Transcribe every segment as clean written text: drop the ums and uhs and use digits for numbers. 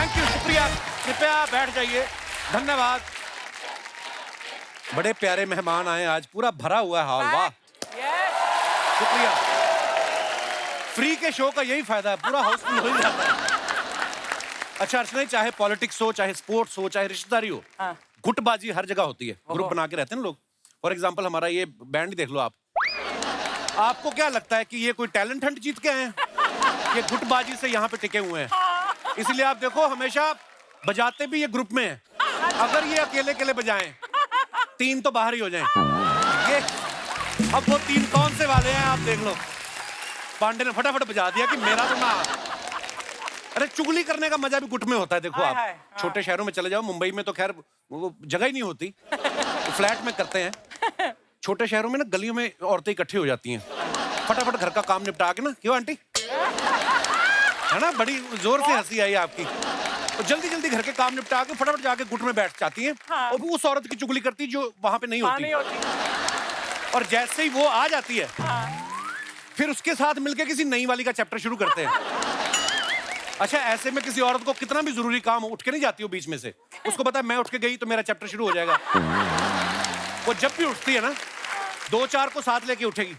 Thank you, शुक्रिया। कृपया बैठ जाइए, धन्यवाद। बड़े प्यारे मेहमान आए आज, पूरा भरा हुआ है हॉल। वाह, शुक्रिया। फ्री के शो का यही फायदा है, पूरा हाउसफुल हो ही जाता है। अच्छा अर्चना, चाहे पॉलिटिक्स हो, चाहे स्पोर्ट्स हो, चाहे रिश्तेदारी हो, गुटबाजी हर जगह होती है। ग्रुप बना के रहते हैं ना लोग। फॉर एग्जाम्पल हमारा ये बैंड ही देख लो आप। आपको क्या लगता है कि ये कोई टैलेंट हंट जीत के आए हैं? ये गुटबाजी से यहाँ पे टिके हुए हैं। इसलिए आप देखो, हमेशा बजाते भी ये ग्रुप में हैं। अगर ये अकेले अकेले बजाएं, 3 तो बाहर ही हो जाएं। ये अब वो 3 कौन से वाले हैं आप देख लो। पांडे ने फटाफट बजा दिया कि मेरा तो ना। अरे चुगली करने का मजा भी गुट में होता है। देखो आप छोटे शहरों में चले जाओ, मुंबई में तो खैर वो जगह ही नहीं होती, तो फ्लैट में करते हैं। छोटे शहरों में ना गलियों में औरतें इकट्ठी हो जाती हैं, फटाफट घर का काम निपटा के ना। क्यों आंटी, है ना? बड़ी जोर से हंसी आई आपकी। तो जल्दी जल्दी घर के काम निपटा के फटाफट जाके गुट में बैठ जाती हैं। और वो उस औरत की चुगली करती जो वहां पे नहीं होती। और जैसे ही वो आ जाती है, फिर उसके साथ मिलके किसी नई वाली का चैप्टर शुरू करते हैं। अच्छा, ऐसे में किसी औरत को कितना भी जरूरी काम हो, उठ के नहीं जाती हो बीच में से। उसको पता है मैं उठ के गई तो मेरा चैप्टर शुरू हो जाएगा। वो जब भी उठती है ना, 2-4 को साथ लेके उठेगी।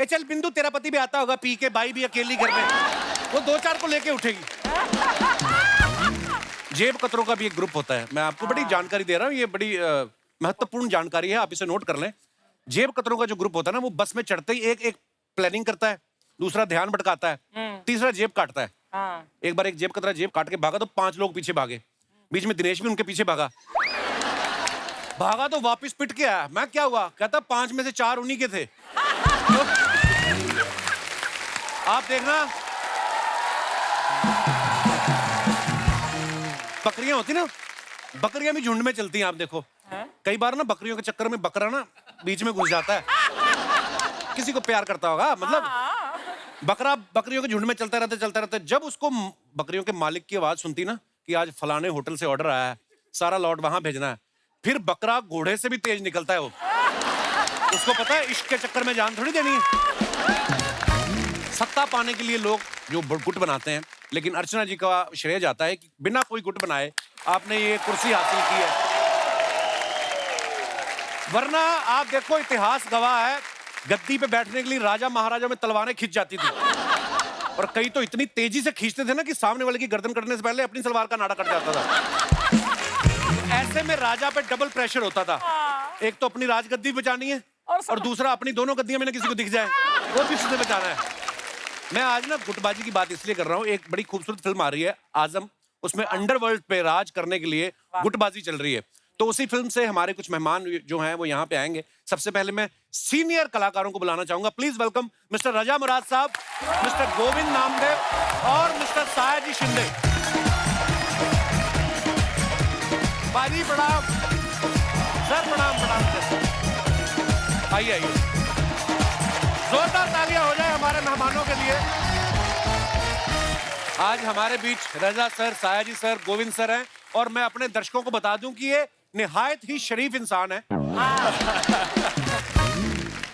ए चल बिंदु, तेरा पति भी आता होगा पी के, बाई भी अकेली घर में, वो 2-4 को लेके उठेगी। जेब कतरों का भी एक ग्रुप होता है। मैं आपको बड़ी जानकारी दे रहा हूँ, ये बड़ी महत्वपूर्ण जानकारी है, आप इसे नोट कर लें। जेब कतरों का जो ग्रुप होता है ना, वो बस में चढ़ते ही एक प्लानिंग करता है, दूसरा ध्यान भटकाता है, तीसरा जेब काटता है। एक बार एक जेब कतरा जेब काट के भागा तो 5 लोग पीछे भागे। बीच में दिनेश भी उनके पीछे भागा तो वापस पिट के आया। मैं क्या हुआ? कहता 5 में से 4 उन्हीं के थे। तो आप देखना, बकरियां होती ना, बकरियां भी झुंड में चलती हैं। आप देखो कई बार ना बकरियों के चक्कर में बकरा ना बीच में घुस जाता है। किसी को प्यार करता होगा, मतलब बकरा बकरियों के झुंड में चलता रहता। जब उसको बकरियों के मालिक की आवाज सुनती ना कि आज फलाने होटल से ऑर्डर आया है, सारा लॉट वहां भेजना है, फिर बकरा घोड़े से भी तेज निकलता है। वो उसको पता है इश्क के चक्कर में जान थोड़ी देनी है। सत्ता पाने के लिए लोग जो गुट बनाते हैं, लेकिन अर्चना जी का श्रेय जाता है कि बिना कोई गुट बनाए आपने ये कुर्सी हासिल की है। वरना आप देखो, इतिहास गवाह है, गद्दी पे बैठने के लिए राजा महाराजा में तलवारें खींच जाती थी। और कई तो इतनी तेजी से खींचते थे ना कि सामने वाले की गर्दन कटने से पहले अपनी सलवार का नाड़ा कट जाता था। ऐसे में राजा पे डबल प्रेशर होता था। एक तो अपनी राजगद्दी बचानी है, और दूसरा अपनी दोनों गद्दियां में ना किसी को दिख जाए वो भी उससे बचाना है। मैं आज ना गुटबाजी की बात इसलिए कर रहा हूँ, एक बड़ी खूबसूरत फिल्म आ रही है आजम, उसमें अंडरवर्ल्ड पे राज करने के लिए गुटबाजी चल रही है। तो उसी फिल्म से हमारे कुछ मेहमान जो हैं वो यहाँ पे आएंगे। सबसे पहले मैं सीनियर कलाकारों को बुलाना चाहूंगा। प्लीज वेलकम मिस्टर रजा मुराद साहब, मिस्टर गोविंद नामदेव और मिस्टर सायाजी शिंदे। बाजी प्रणाम सर, प्रणाम। आइए आइए, जोरदार तालियां हो जाए हमारे मेहमानों के लिए। आज हमारे बीच Raja sir, Sayaji sir, Govind sir हैं। और मैं अपने दर्शकों को बता दूं कि ये निहायत ही शरीफ इंसान है।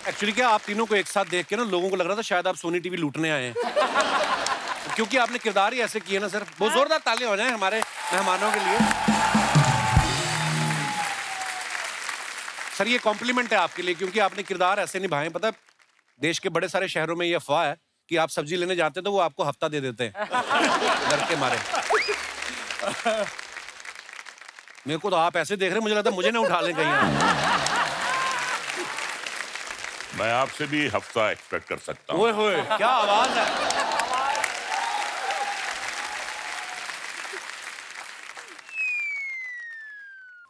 एक्चुअली क्या, आप तीनों को एक साथ देख के ना लोगों को लग रहा था शायद आप सोनी टीवी लूटने आए हैं, क्योंकि आपने किरदार ही ऐसे किए ना सर। बहुत जोरदार तालियां हो जाएं हमारे मेहमानों के लिए। सर ये कॉम्प्लीमेंट है आपके लिए, क्योंकि आपने किरदार ऐसे निभाए। पता है, देश के बड़े सारे शहरों में ये अफवाह है कि आप सब्जी लेने जाते तो वो आपको हफ्ता दे देते हैं डर के मारे। मेरे को तो आप ऐसे देख रहे, मुझे लगता है मुझे ना उठा लें कहीं। मैं आपसे भी हफ्ता एक्सपेक्ट कर सकता हूँ। ओए होए, क्या आवाज है।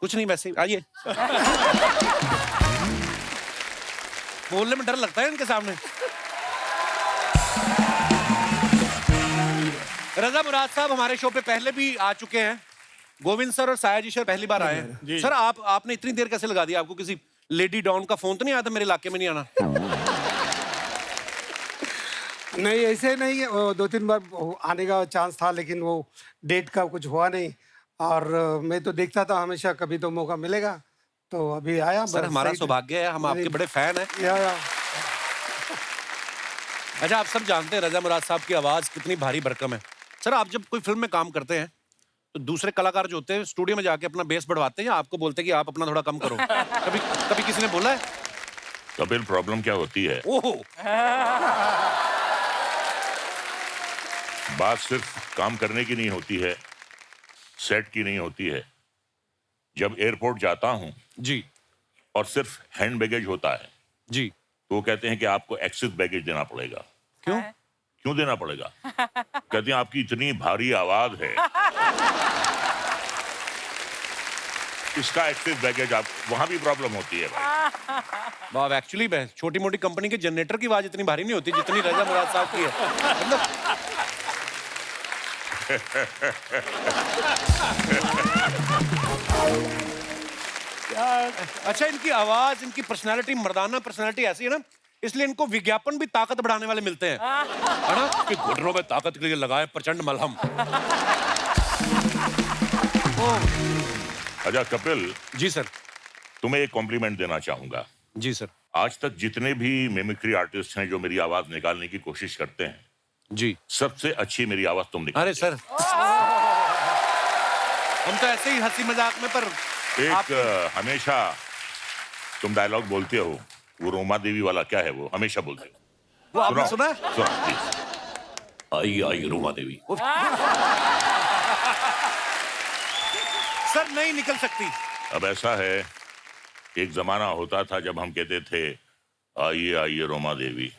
कुछ नहीं, वैसे आइए। बोलने में डर लगता है इनके सामने। रजा मुराद साहब हमारे शो पे पहले भी आ चुके हैं। गोविंद सर और सायाजी सर पहली बार आए हैं। सर आपने इतनी देर कैसे लगा दी? आपको किसी लेडी डॉन का फोन तो नहीं आया था मेरे इलाके में नहीं आना? नहीं, ऐसे नहीं, 2-3 बार आने का चांस था, लेकिन वो डेट का कुछ हुआ नहीं। और मैं तो देखता था हमेशा, कभी तो मौका मिलेगा, तो अभी आया। सर हमारा सौभाग्य है, हम आपके बड़े फैन हैं। या। अच्छा, आप सब जानते हैं रजा मुराद साहब की आवाज कितनी भारी भरकम है। सर आप जब कोई फिल्म में काम करते हैं तो दूसरे कलाकार जो होते हैं स्टूडियो में जाके अपना बेस बढ़वाते हैं या आपको बोलते हैं कि आप अपना थोड़ा कम करो? कभी कभी किसी ने बोला है? कपिल, प्रॉब्लम क्या होती है, ओहो, बात सिर्फ काम करने की नहीं होती है, सेट की नहीं होती है। जब एयरपोर्ट जाता हूं जी और सिर्फ हैंड बैगेज होता है जी, तो वो कहते हैं कि आपको एक्सेस बैगेज देना पड़ेगा। क्यों? क्यों देना पड़ेगा? कहते हैं आपकी इतनी भारी आवाज है, इसका एक्सेस बैगेज। आप वहां भी प्रॉब्लम होती है भाई। वाह, एक्चुअली छोटी मोटी कंपनी के जनरेटर की आवाज इतनी भारी नहीं होती जितनी रजा मुराद साहब की है। मतलब अच्छा, इनकी आवाज, इनकी पर्सनालिटी, मर्दाना पर्सनालिटी ऐसी है ना, इसलिए इनको विज्ञापन भी ताकत बढ़ाने वाले मिलते हैं, है ना, कि घुटनों में ताकत के लिए लगाए प्रचंड मलहम। अच्छा कपिल, जी सर। तुम्हें एक कॉम्प्लीमेंट देना चाहूंगा। जी सर। आज तक जितने भी मिमिक्री आर्टिस्ट हैं जो मेरी आवाज निकालने की कोशिश करते हैं, जी, सबसे अच्छी मेरी आवाज तुम निकाल। अरे सर, हम तो ऐसे ही हंसी मजाक में, पर एक हमेशा तुम डायलॉग बोलते हो, वो रोमा देवी वाला, क्या है वो, हमेशा बोलते हो। वो आपने सुना है? सुनो please. I I Roma Devi. Sir नहीं निकल सकती। अब ऐसा है, एक जमाना होता था जब हम कहते थे आइए आइए रोमा देवी।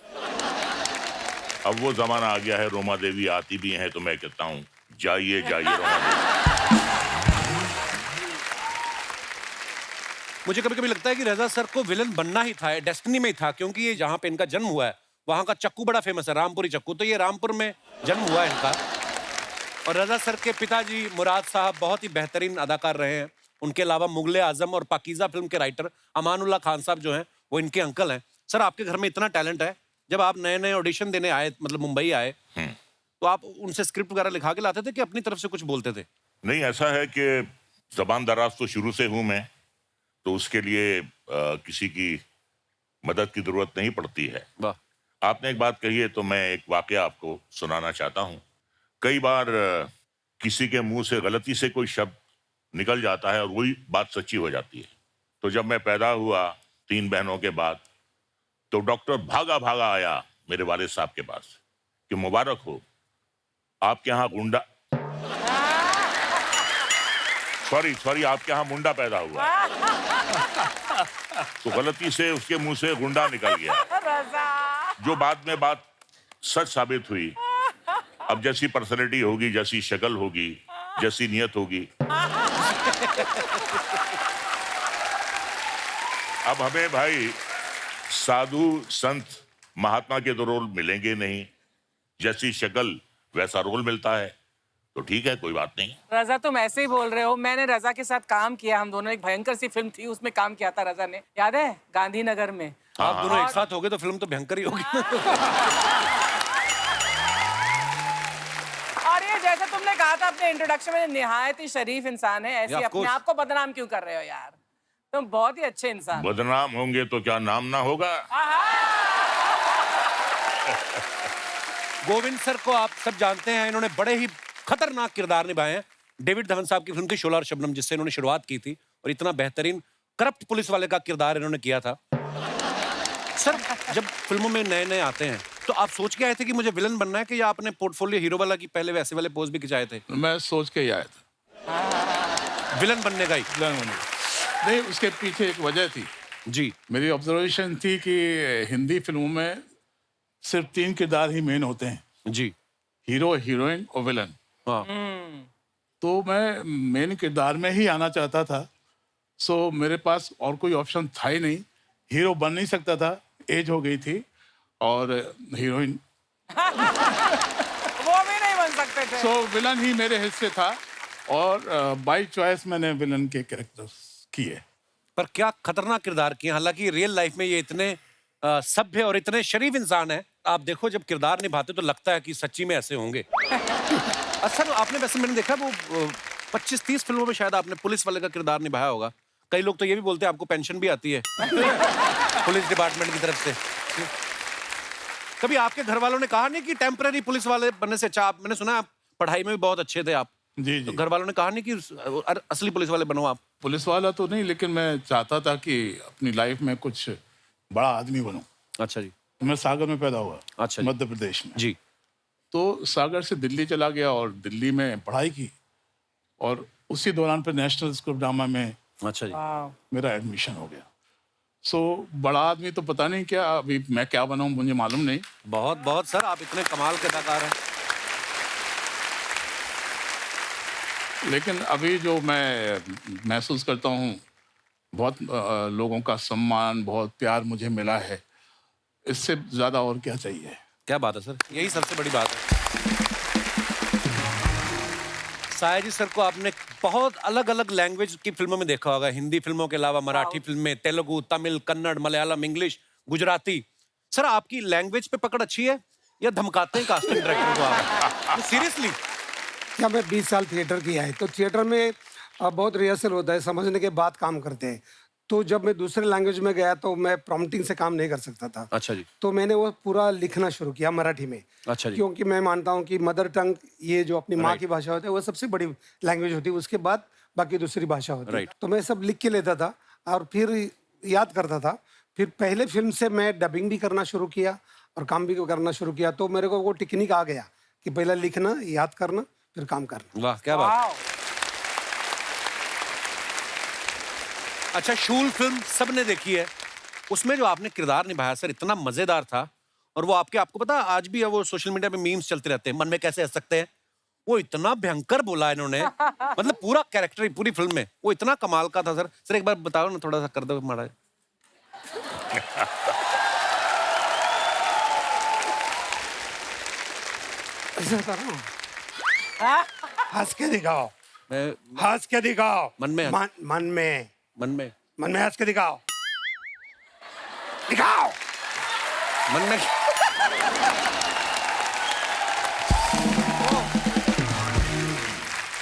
अब वो जमाना आ गया है, रोमा देवी आती भी हैं तो मैं कहता हूँ जाइए जाइए रोमा देवी। मुझे कभी कभी लगता है कि रजा सर को विलन बनना ही था, डेस्टिनी में ही था, क्योंकि ये जहाँ पे इनका जन्म हुआ है वहाँ का चक्कू बड़ा फेमस है, रामपुरी चक्कू, तो ये रामपुर में जन्म हुआ है इनका। और रजा सर के पिताजी मुराद साहब बहुत ही बेहतरीन अदाकार रहे हैं। उनके अलावा मुगले आजम और पाकीजा फिल्म के राइटर अमानुल्लाह खान साहब जो हैं वो इनके अंकल हैं। सर, आपके घर में इतना टैलेंट है, जब आप नए नए ऑडिशन देने आए, मतलब मुंबई आए, तो आप उनसे स्क्रिप्ट वगैरह लिखा के लाते थे कि अपनी तरफ से कुछ बोलते थे? नहीं, ऐसा है कि जबान दराज तो शुरू से हूं मैं, तो उसके लिए किसी की मदद की जरूरत नहीं पड़ती है। वाह। आपने एक बात कही है तो मैं एक वाकया आपको सुनाना चाहता हूं। कई बार किसी के मुंह से गलती से कोई शब्द निकल जाता है और वही बात सच्ची हो जाती है। तो जब मैं पैदा हुआ 3 बहनों के बाद, तो डॉक्टर भागा भागा आया मेरे वालिद साहब के पास कि मुबारक हो, आपके यहाँ गुंडा, सॉरी आपके यहाँ मुंडा पैदा हुआ। तो गलती से उसके मुंह से गुंडा निकल गया, जो बाद में बात सच साबित हुई। अब जैसी पर्सनैलिटी होगी, जैसी शक्ल होगी, जैसी नियत होगी, अब हमें भाई साधु संत महात्मा के तो रोल मिलेंगे नहीं, जैसी शक्ल वैसा रोल मिलता है, तो ठीक है, कोई बात नहीं। रजा, तुम ऐसे ही बोल रहे हो। मैंने रजा के साथ काम किया, हम दोनों, एक भयंकर सी फिल्म थी उसमें काम किया था रजा ने, याद है, गांधीनगर में। आप दोनों एक साथ हो गए तो फिल्म तो भयंकर ही होगी। और ये जैसे तुमने कहा था अपने इंट्रोडक्शन में, निहायत ही शरीफ इंसान है, ऐसे अपने आप को बदनाम क्यों कर रहे हो यार? तुम बहुत ही अच्छे इंसान। बदनाम होंगे तो क्या नाम ना होगा? गोविंद सर को आप सब जानते हैं, इन्होंने बड़े ही खतरनाक किरदार निभाए हैं। डेविड धवन साहब की फिल्म थी शोला और शबनम, जिससे इन्होंने शुरुआत की थी, और इतना बेहतरीन करप्ट पुलिस वाले का किरदार इन्होंने किया था। सर, जब फिल्मों में नए नए आते हैं तो आप सोच के आए थे कि मुझे विलन बनना है, कि या आपने पोर्टफोलियो हीरो वाला की पहले वैसे वाले पोज भी खिंचाए थे? मैं सोच के ही आया था विलन बनने का ही? नहीं, उसके पीछे एक वजह थी जी। मेरी ऑब्जर्वेशन थी कि हिंदी फिल्मों में सिर्फ 3 किरदार ही मेन होते हैं जी, हीरो, हीरोइन और विलन। हाँ। तो मैं मेन किरदार में ही आना चाहता था, सो मेरे पास और कोई ऑप्शन था ही नहीं। हीरो बन नहीं सकता था, एज हो गई थी, और हीरोइन वो भी नहीं बन सकते थे। सो विलन ही मेरे हिस्से था, और बाय चॉइस मैंने विलन के कैरेक्टर्स किए। पर क्या खतरनाक किरदार किए। हालांकि रियल लाइफ में ये इतने सभ्य और इतने शरीफ इंसान है, आप देखो जब किरदार निभाते तो लगता है कि सच्ची में ऐसे होंगे। असल आपने, वैसे मैंने देखा वो 25-30 फिल्मों में शायद आपने पुलिस वाले का किरदार निभाया होगा। कई लोग तो ये भी बोलते हैं आपको पेंशन भी आती है पुलिस डिपार्टमेंट की तरफ से। कभी आपके घर वालों ने कहा नहीं कि टेम्पररी पुलिस वाले बनने से अच्छा, मैंने सुना आप पढ़ाई में भी बहुत अच्छे थे आप? जी तो जी। घर वालों ने कहा नहीं कि असली पुलिस वाले बनो आप? पुलिस वाला तो नहीं, लेकिन मैं चाहता था कि अपनी लाइफ में कुछ बड़ा आदमी बनूं। अच्छा जी। मैं सागर में पैदा हुआ, अच्छा जी। मध्य प्रदेश में। जी। तो सागर से दिल्ली चला गया और दिल्ली में पढ़ाई की, और उसी दौरान पे नेशनल स्कूल ऑफ ड्रामा में अच्छा जी। वाह। मेरा एडमिशन हो गया। सो बड़ा आदमी तो पता नहीं क्या, अभी मैं क्या बनाऊं मुझे मालूम नहीं। बहुत बहुत सर, आप इतने कमाल के अदाकार हैं। लेकिन अभी जो मैं महसूस करता हूँ, बहुत लोगों का सम्मान, बहुत प्यार मुझे मिला है। इससे ज़्यादा और क्या चाहिए? क्या बात है सर, यही सबसे बड़ी बात है। साया जी सर को आपने बहुत अलग अलग लैंग्वेज की फिल्मों में देखा होगा, हिंदी फिल्मों के अलावा मराठी फिल्में, तेलुगु, तमिल, कन्नड़, मलयालम, इंग्लिश, गुजराती। सर आपकी लैंग्वेज पे पकड़ अच्छी है या धमकाते हैं कास्टिंग डायरेक्टर को आप? सीरियसली? क्या मैं 20 साल थिएटर किया है, तो थिएटर में बहुत रिहर्सल होता है, समझने के बाद काम करते हैं। तो जब मैं दूसरे लैंग्वेज में गया तो मैं प्रॉम्प्टिंग से काम नहीं कर सकता था। अच्छा जी। तो मैंने वो पूरा लिखना शुरू किया मराठी में। अच्छा जी। क्योंकि मैं मानता हूँ कि मदर टंग, ये जो अपनी माँ की भाषा होती है, वो सबसे बड़ी लैंग्वेज होती है, उसके बाद बाकी दूसरी भाषा होती है। Right. तो मैं सब लिख के लेता था और फिर याद करता था। फिर पहले फिल्म से मैं डबिंग भी करना शुरू किया और काम भी करना शुरू किया। तो मेरे को वो टेक्निक आ गया कि पहले लिखना, याद करना, फिर काम करना। वाह क्या बात। वाह। अच्छा, शूल फिल्म सबने देखी है, उसमें जो आपने किरदार निभाया सर इतना मजेदार था, और वो आपको पता आज भी है, वो सोशल मीडिया पे मीम्स चलते रहते हैं, मन में कैसे हंस सकते हैं। वो इतना भयंकर बोला इन्होंने, मतलब पूरा कैरेक्टर पूरी फिल्म में वो इतना कमाल का था सर। सर एक बार बताओ ना, थोड़ा सा कर दो माड़ा। ऐसा था ना, हंस के दिखाओ, मैं हंस के दिखाओ, मन में मन में मन में मन में हंस के दिखाओ, दिखाओ। मन में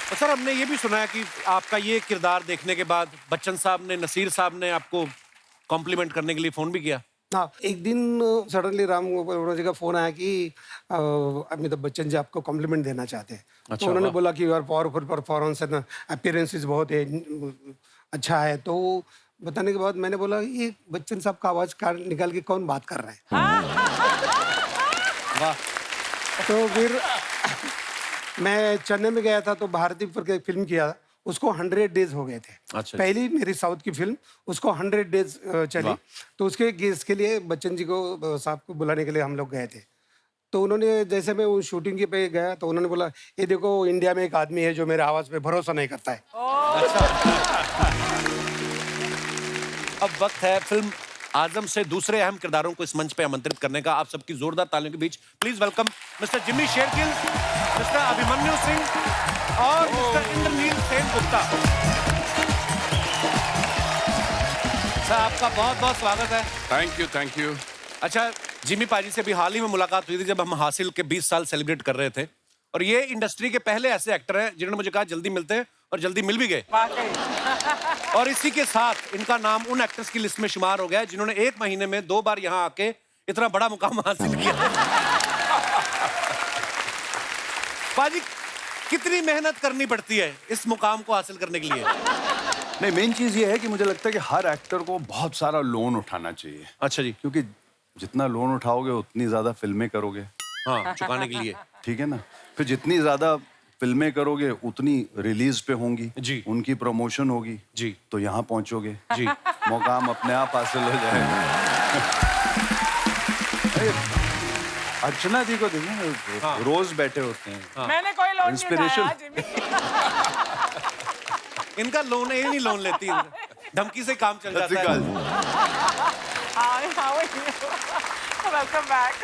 और सर हमने ये भी सुना है कि आपका ये किरदार देखने के बाद बच्चन साहब ने, नसीर साहब ने आपको कॉम्प्लीमेंट करने के लिए फोन भी किया। हाँ, एक दिन सडनली राम गोपाल जी का फोन आया कि अमिताभ बच्चन जी आपको कॉम्प्लीमेंट देना चाहते हैं। अच्छा, तो उन्होंने वाह। बोला कि your powerful performance and appearances बहुत है, अच्छा है। तो बताने के बाद मैंने बोला ये बच्चन साहब का आवाज निकाल के कौन बात कर रहा है। वाह। तो फिर मैं चेन्नई में गया था, तो भारतीय पर एक फिल्म किया, उसको 100 डेज हो गए थे। अच्छा। पहली मेरी साउथ की फिल्म, उसको 100 डेज चली। वाह। तो उसके इसके लिए बच्चन जी को, साहब को बुलाने के लिए हम लोग गए थे। तो उन्होंने, जैसे मैं उस शूटिंग के पे गया, तो उन्होंने बोला ये देखो इंडिया में एक आदमी है जो मेरे आवाज पे भरोसा नहीं करता है। अब वक्त है फिल्म आजम से दूसरे अहम किरदारों को इस मंच पे आमंत्रित करने का। आप सबकी जोरदार तालियों के बीच please welcome mister Jimmy Shergill, mister Abhimanyu Singh और मिस्टर इंद्रनील सेन गुप्ता। सर आपका बहुत बहुत स्वागत है। Thank you, thank you. अच्छा, जिम्मी पाजी से भी हाल ही में मुलाकात हुई थी जब हम हासिल के 20 साल सेलिब्रेट कर रहे थे, और ये इंडस्ट्री के पहले ऐसे एक्टर हैं जिन्होंने मुझे कहा जल्दी मिलते हैं, और जल्दी मिल भी गए। वाकई। और इसी के साथ इनका नाम उन एक्टर्स की लिस्ट में शुमार हो गया है जिन्होंने एक महीने में 2 बार यहाँ आके इतना बड़ा मुकाम हासिल किया। पाजी, कितनी मेहनत करनी पड़ती है इस मुकाम को हासिल करने के लिए? नहीं, मेन चीज ये है कि मुझे लगता है कि हर एक्टर को बहुत सारा लोन उठाना चाहिए, अच्छा जी। क्योंकि जितना लोन उठाओगे उतनी ज्यादा फिल्में करोगे, हाँ, चुकाने के लिए। ठीक है ना। फिर जितनी ज्यादा फिल्में करोगे उतनी रिलीज पे होंगी जी। उनकी प्रमोशन होगी जी। तो यहाँ पहुंचोगे जी। मुकाम अपने आप हासिल हो जाएगा। अरे, अर्चना जी को देखिए, हाँ। रोज बैठे होते हैं। मैंने कोई लोन नहीं Inspiration. उठाया जिम्मी। इनका लोन है, ये नहीं लोन लेती, धमकी से काम चल जाता है। Welcome back.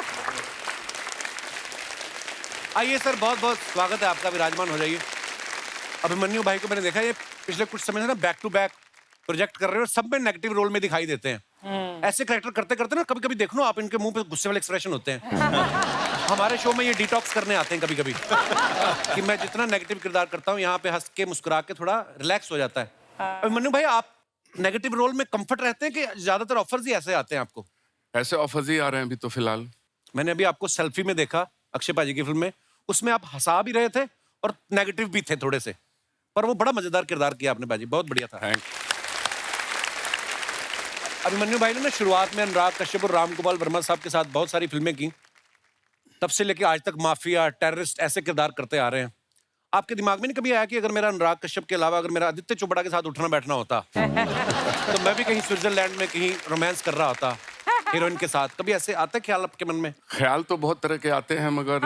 आइए सर, बहुत बहुत स्वागत है आपका, विराजमान हो जाइए। अभिमन्यु भाई को मैंने देखा ये पिछले कुछ समय से ना बैक टू बैक प्रोजेक्ट कर रहे हैं और सब में नेगेटिव रोल में दिखाई देते हैं। ऐसे कैरेक्टर करते करते ना कभी कभी देख लो आप, इनके मुंह पे गुस्से वाले एक्सप्रेशन होते हैं। हमारे शो में ये डिटॉक्स करने आते हैं कभी कभी कि मैं जितना नेगेटिव किरदार करता हूँ यहाँ पे हंस के मुस्कुरा के थोड़ा रिलैक्स हो जाता है। अभिमन्यु भाई, आप नेगेटिव रोल में कंफर्ट रहते हैं कि ज्यादातर ऑफर्स ही ऐसे आते हैं आपको? ऐसे ऑफर्स ही आ रहे हैं अभी तो फिलहाल। मैंने अभी आपको सेल्फी में देखा अक्षय पाजी की फिल्म में, उसमें आप हंसा भी रहे थे और नेगेटिव भी थे थोड़े से, पर वो बड़ा मजेदार किरदार किया आपने बाजी, बहुत बढ़िया था। अभिमन्यु भाई ने ना शुरुआत में अनुराग कश्यप और राम गोपाल वर्मा साहब के साथ बहुत सारी फिल्में की, तब से लेके आज तक माफिया, टेररिस्ट ऐसे किरदार करते आ रहे हैं। आपके दिमाग में नहीं कभी आया कि अगर मेरा अनुराग कश्यप के अलावा अगर मेरा आदित्य चोपड़ा के साथ उठना बैठना होता तो मैं भी कहीं स्विट्जरलैंड में कहीं रोमांस कर रहा होता हीरोइन के साथ? कभी ऐसे आता है ख्याल आपके मन में? ख्याल तो बहुत तरह के आते हैं, मगर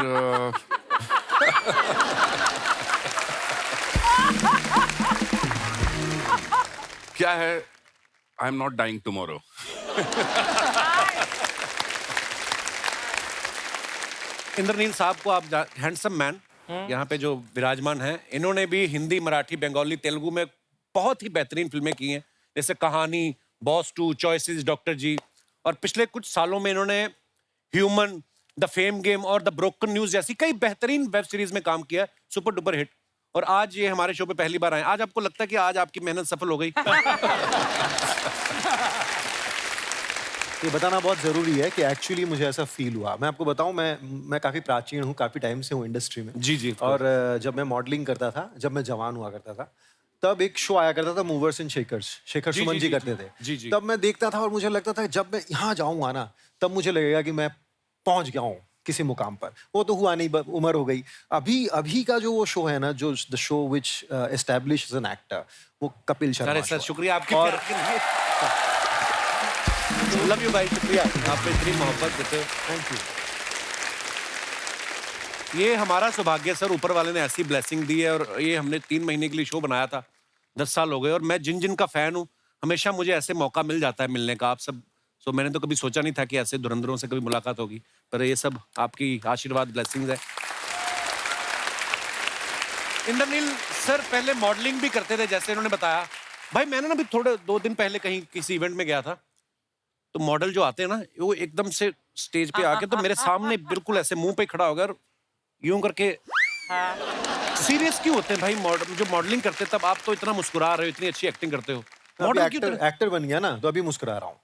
क्या है, I am not dying tomorrow. Indraneel साहब को आप हैंडसम मैन यहाँ पे जो विराजमान हैं, इन्होंने भी हिंदी, मराठी, बंगाली, तेलुगु में बहुत ही बेहतरीन फिल्में की हैं, जैसे कहानी, बॉस 2, चॉइसेस, डॉक्टर जी, और पिछले कुछ सालों में इन्होंने ह्यूमन, द फेम गेम और द ब्रोकन न्यूज जैसी कई बेहतरीन वेब सीरीज में काम किया, सुपर डुपर हिट। और आज ये हमारे शो पे पहली बार आए। आज आपको लगता है कि आज आपकी मेहनत सफल हो गई? ये बताना बहुत ज़रूरी है कि एक्चुअली मुझे ऐसा फील हुआ। मैं आपको बताऊं, मैं काफ़ी प्राचीन हूँ, काफ़ी टाइम से हूँ इंडस्ट्री में। जी जी। और जब मैं मॉडलिंग करता था, जब मैं जवान हुआ करता था, तब एक शो आया करता था movers and shakers, Shekhar Suman ji करते थे। जी जी। तब मैं देखता था और मुझे लगता था जब मैं यहाँ जाऊँगा ना, तब मुझे लगेगा कि मैं पहुँच गया हूँ किसी मुकाम पर। वो तो हुआ नहीं, उम्र हो गई। अभी का जो वो शो है ना, जो the show which establish an actor, वो कपिल शर्मा। अरे सर, शुक्रिया आपके और प्यार के लिए। लव यू भाई, शुक्रिया, आप इतनी मोहब्बत देते हो। Thank you. ये हमारा सौभाग्य सर, ऊपर वाले ने ऐसी ब्लेसिंग दी है। और ये हमने 3 महीने के लिए शो बनाया था, 10 साल हो गए, और मैं जिन जिन का फैन हूँ, हमेशा मुझे ऐसे मौका मिल जाता है मिलने का आप सब। सो मैंने तो कभी सोचा नहीं था कि ऐसे धुरंधरों से कभी मुलाकात होगी, पर ये सब आपकी आशीर्वाद, ब्लेसिंग्स है। इंद्रनील सर पहले मॉडलिंग भी करते थे, जैसे इन्होंने बताया। भाई मैंने ना भी थोड़े 2 दिन पहले कहीं किसी इवेंट में गया था, तो मॉडल जो आते हैं ना, वो एकदम से स्टेज पे आके तो मेरे सामने बिल्कुल ऐसे मुंह पे खड़ा हो गया और यूं करके। सीरियस क्यों होते हैं भाई जो मॉडलिंग करते हैं? तब आप तो इतना मुस्कुरा रहे हो, इतनी अच्छी एक्टिंग करते हो। मॉडल क्यों? एक्टर बन गया ना, तो अभी मुस्कुरा रहा हूँ।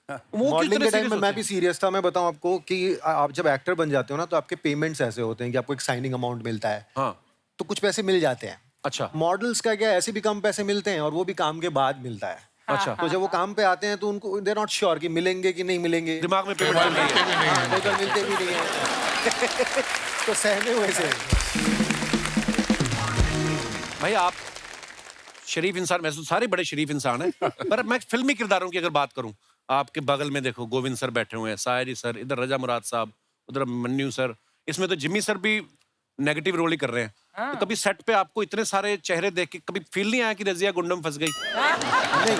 वो मॉडलिंग के टाइम में मैं भी सीरियस सीरियस था। मैं बताऊं आपको कि आप जब एक्टर बन जाते हो ना, तो आपके पेमेंट्स ऐसे होते हैं कि आपको एक साइनिंग अमाउंट मिलता है, हाँ। तो कुछ पैसे मिल जाते हैं। अच्छा मॉडल्स का क्या, ऐसे भी कम पैसे मिलते हैं, और वो भी काम के बाद मिलता है। अच्छा। तो जब वो काम पे आते हैं तो उनको दे नॉट श्योर कि मिलेंगे कि नहीं मिलेंगे, दिमाग में पेमेंट चल रही है। हाँ, तो मिलते भी नहीं है। तो सहमे हुए से। भाई आप शरीफ इंसान, वैसे तो सारे बड़े शरीफ इंसान हैं, पर मैं फिल्मी किरदारों की अगर बात करूं, आपके बगल में देखो गोविंद सर बैठे हुए हैं, सायरी सर, इधर रजा मुराद साहब, उधर मन्नू सर, इसमें तो जिम्मी सर भी नेगेटिव रोल ही कर रहे हैं। तो कभी सेट पे आपको इतने सारे चेहरे देख के कभी फील नहीं आया कि रजिया गुंडम फंस गई? नहीं।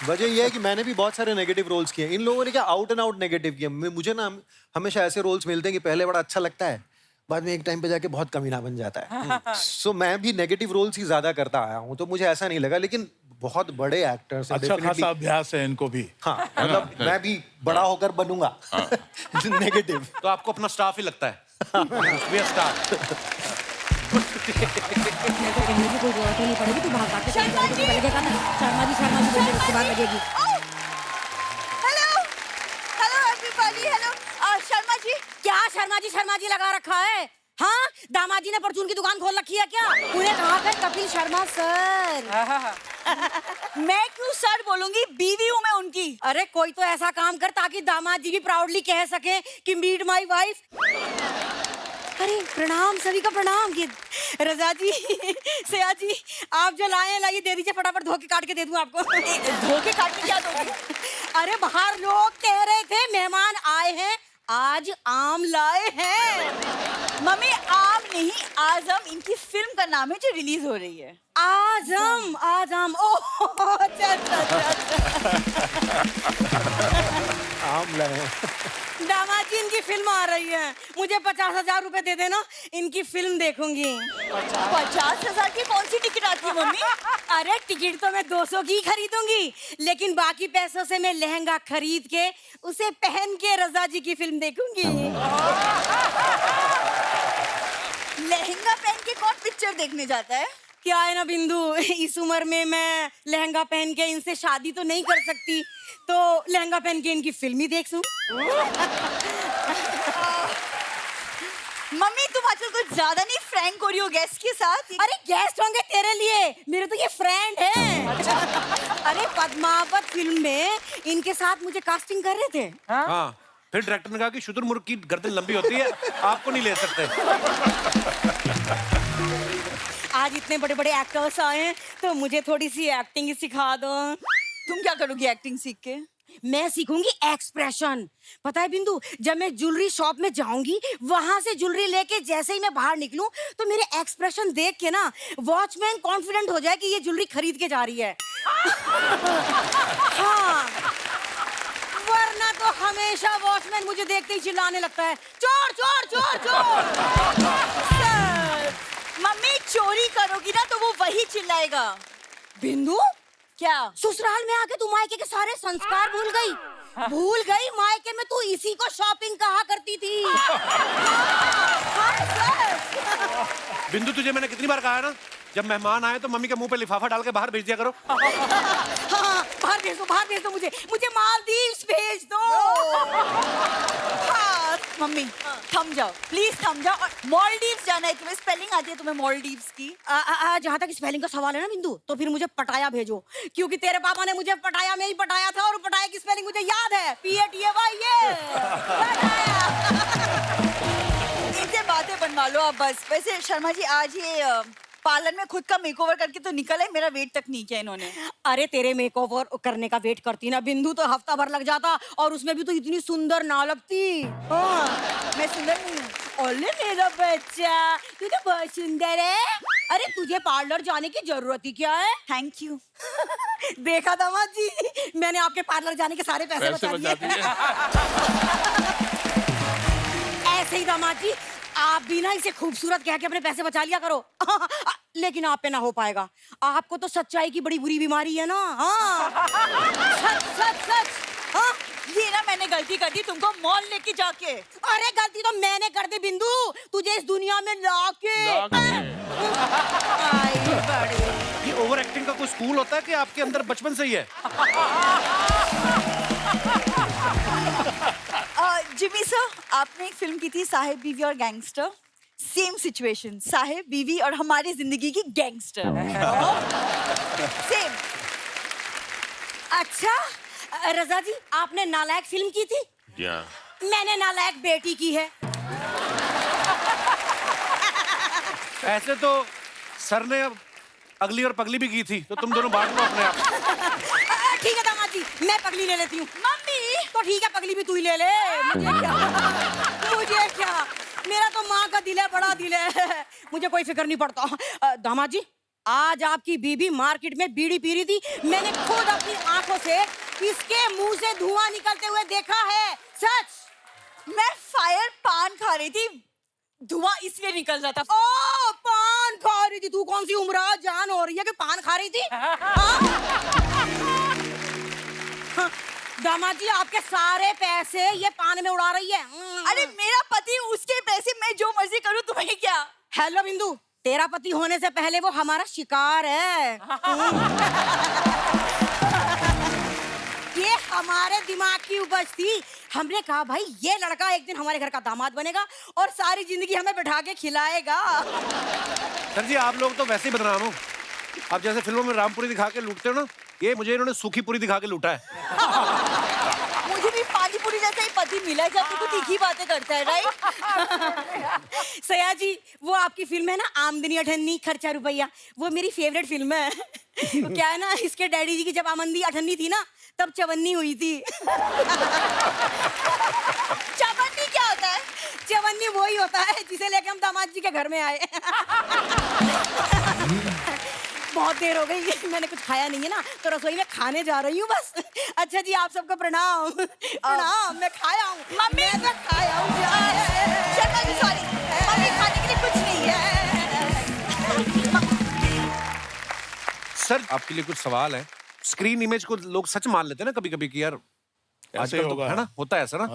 वजह ये है कि मैंने भी बहुत सारे नेगेटिव रोल्स किए। इन लोगों ने क्या आउट एंड आउट नेगेटिव किए। मुझे ना हमेशा ऐसे रोल्स मिलते हैं कि पहले बड़ा अच्छा लगता है, बाद में एक टाइम पे जाके बहुत कमीना बन जाता है। सो मैं भी नेगेटिव रोल्स ही ज्यादा करता आया हूँ, तो मुझे ऐसा नहीं लगा। लेकिन बहुत बड़े एक्टर्स हैं, अच्छा खासा अभ्यास है इनको भी। हाँ, मतलब मैं भी बड़ा होकर बनूंगा नेगेटिव। तो आपको अपना स्टाफ ही लगता है? We are staff। कहने की कोई जरूरत ही नहीं पड़ेगी, तू भाग भाग के शर्मा जी लगेगा ना, शर्मा जी बोलते उसके बाद लगेगी। हेलो हेलो एवरीबॉडी, हेलो क्या शर्मा जी लगा रखा है? हाँ, दामाद जी ने परचून की दुकान खोल रखी है क्या? उन्हें कहा कर कपिल शर्मा सर। मैं क्यों सर बोलूंगी, बीवी हूँ मैं उनकी। अरे कोई तो ऐसा काम कर ताकि दामाद जी भी प्राउडली कह सके कि मीट माय वाइफ। अरे प्रणाम, सभी का प्रणाम। ये रजा जी, सया जी, आप जो लाए हैं लाइए, दे दीजिए फटाफट, धो के काट के दे दूं आपको। धो के काट के क्या दोगे? अरे बाहर लोग कह रहे थे मेहमान आए हैं, आज आम लाए हैं। मम्मी आम नहीं, आजम इनकी फिल्म का नाम है जो रिलीज हो रही है। आजम, आजम। ओह अच्छा अच्छा अच्छा। आम लाए। दामाद जी इनकी फिल्म आ रही है, मुझे 50,000 रुपए दे देना, इनकी फिल्म देखूंगी। 50,000 की कौन सी टिकट आती है मम्मी? अरे टिकट तो मैं 200 की खरीदूंगी, लेकिन बाकी पैसों से मैं लहंगा खरीद के उसे पहन के रजा जी की फिल्म देखूंगी। लहंगा पहन के कौन पिक्चर देखने जाता है? क्या है ना बिंदु, इस उम्र में मैं लहंगा पहन के इनसे शादी तो नहीं कर सकती, तो लहंगा पहन के इनकी फिल्म ही देख लूं। मम्मी तुम्हारी आजकल कुछ ज्यादा नहीं फ्रैंक हो रही हो गेस्ट के साथ? अरे गेस्ट होंगे तेरे लिए, मेरे तो ये फ्रेंड है। अरे पद्मावत फिल्म में इनके साथ मुझे कास्टिंग कर रहे थे। हाँ, फिर डायरेक्टर ने कहा कि शुतुरमुर्ग की गर्दन लंबी होती है, आपको नहीं ले सकते। आज इतने बड़े बड़े एक्टर्स आए हैं तो मुझे थोड़ी सी एक्टिंग ही सिखा दो। तुम क्या करोगी एक्टिंग सीख के? मैं सीखूंगी एक्सप्रेशन। पता है बिंदु, जब मैं ज्वेलरी शॉप में जाऊंगी, वहां से ज्वेलरी लेके जैसे ही मैं बाहर निकलूं तो मेरे एक्सप्रेशन देख के ना वॉचमैन कॉन्फिडेंट हो जाए कि ये ज्वेलरी खरीद के जा रही है। हाँ, वरना तो हमेशा वॉचमैन मुझे देखते ही चिल्लाने लगता है, चोर चोर चोर चोर। मम्मी चोरी करोगी ना तो वो वही चिल्लाएगा। बिंदु, क्या? ससुराल में आके तू मायके के सारे संस्कार भूल गई? भूल गई? मायके में तू इसी को शॉपिंग कहा करती थी। बिंदु, तुझे मैंने कितनी बार कहा है ना, जब मेहमान आए तो मम्मी के मुंह पे लिफाफा डाल के बाहर भेज दिया करो। हाँ, बाहर भेज दो मुझे मालदीव्स भेज दो। हाँ, मम्मी थम जाओ प्लीज, थम जाओ। और मॉलडीव्स जाना है तुम्हें? स्पेलिंग आती है तुम्हें मॉलडीव्स की? जहाँ तक स्पेलिंग का सवाल है ना बिंदु, तो फिर मुझे पटाया भेजो, क्योंकि तेरे पापा ने मुझे पटाया में ही पटाया था और पटाया की स्पेलिंग मुझे याद है, PATAY। इनसे बातें बनवा लो आप बस। वैसे शर्मा जी, आज ये पार्लर में खुद का मेकओवर करके तो निकल है, मेरा वेट तक नहीं किया इन्होंने। अरे तेरे मेकओवर करने का वेट करती ना बिंदु तो हफ्ता भर लग जाता, और उसमें भी तो इतनी सुंदर ना लगती। हाँ, मैं सुंदर नहीं हूँ? ओले मेरा बच्चा, तू तो बहुत सुंदर है। अरे तुझे पार्लर जाने की जरूरत ही क्या है? Thank you. देखा दामाद जी, मैंने आपके पार्लर जाने के सारे पैसे बचा दिए। ऐसे ही दामाद जी, आप भी ना इसे खूबसूरत कह के अपने पैसे बचा लिया करो। लेकिन आप पे ना हो पाएगा, आपको तो सच्चाई की बड़ी बुरी बीमारी है ना। हाँ, सच सच सच। हाँ, ये ना मैंने गलती कर दी तुमको मॉल लेके जाके। अरे गलती तो मैंने कर दी बिंदु, तुझे इस दुनिया में लाके। आई बड़ी। ये ओवर एक्टिंग का कोई स्कूल होता है कि आपके अंदर बचपन से ही है? जिमी सर, आपने एक फिल्म की थी साहेब बीवी और गैंगस्टर। सेम सिचुएशन, साहेब बीवी और हमारी जिंदगी की गैंगस्टर। सेम। अच्छा रजा जी, आपने नालायक फिल्म की थी? जी हाँ। मैंने नालायक बेटी की है। ऐसे तो सर ने अगली और पगली भी की थी, तो तुम दोनों बांट लो अपने आप। ठीक है दामाद जी, मैं पगली ले लेती हूँ। मम्मी तो ठीक है, पगली भी तू ही ले ले। मुझे क्या, मेरा तो माँ का दिल है, बड़ा दिल है, मुझे कोई फिक्र नहीं पड़ता। दामाद जी, आज आपकी बीबी मार्केट में बीड़ी पी रही थी, मैंने खुद अपनी आंखों से इसके मुंह से धुआं निकलते हुए देखा है। सच। मैं फायर पान खा रही थी, धुआं इसलिए निकल रहा था। ओ, पान खा रही थी? तू कौन सी उम्र जान हो रही है कि पान खा रही थी? हाँ, दामाद जी, आपके सारे पैसे ये पान में उड़ा रही है। अरे मेरा पति, उसके पैसे मैं जो मर्जी करूं, तुम्हें क्या? हेलो बिंदु, तेरा पति होने से पहले वो हमारा शिकार है। ये हमारे दिमाग की उपज थी। हमने कहा भाई ये लड़का एक दिन हमारे घर का दामाद बनेगा और सारी जिंदगी हमें बैठा के खिलाएगा। सर जी, आप लोग तो वैसे ही बदनाम हो। आप जैसे फिल्मों में रामपुरी दिखा के लूटते हो ना, ये मुझे इन्होंने सूखी पूरी दिखा के लूटा है। मुझे भी पानी पूरी जैसा ही पति मिला है, जब तो तीखी बातें करता है, राइट? सया जी, वो आपकी फिल्म है ना आमदनी अठन्नी खर्चा रुपया, वो मेरी फेवरेट फिल्म है। क्या है ना, इसके डैडी जी की जब आमदनी अठन्नी थी ना, तब चवन्नी हुई थी। चवन्नी क्या होता है? चवन्नी वही होता है जिसे लेके हम दामाद जी के घर में आए। बहुत देर हो गई, मैंने कुछ खाया नहीं है ना, तो रसोई में खाने जा रही हूँ बस। अच्छा जी, आप सबको प्रणाम। प्रणाम। मैं खाया हूँ मम्मी, मैं खाया हूँ। शर्मा जी सॉरी, मम्मी खाने के लिए कुछ नहीं है। सर, आपके लिए कुछ सवाल है। स्क्रीन इमेज को लोग सच मान लेते हैं ना कभी कभी कि यार आजकल तो है ना, होता है ऐसा ना।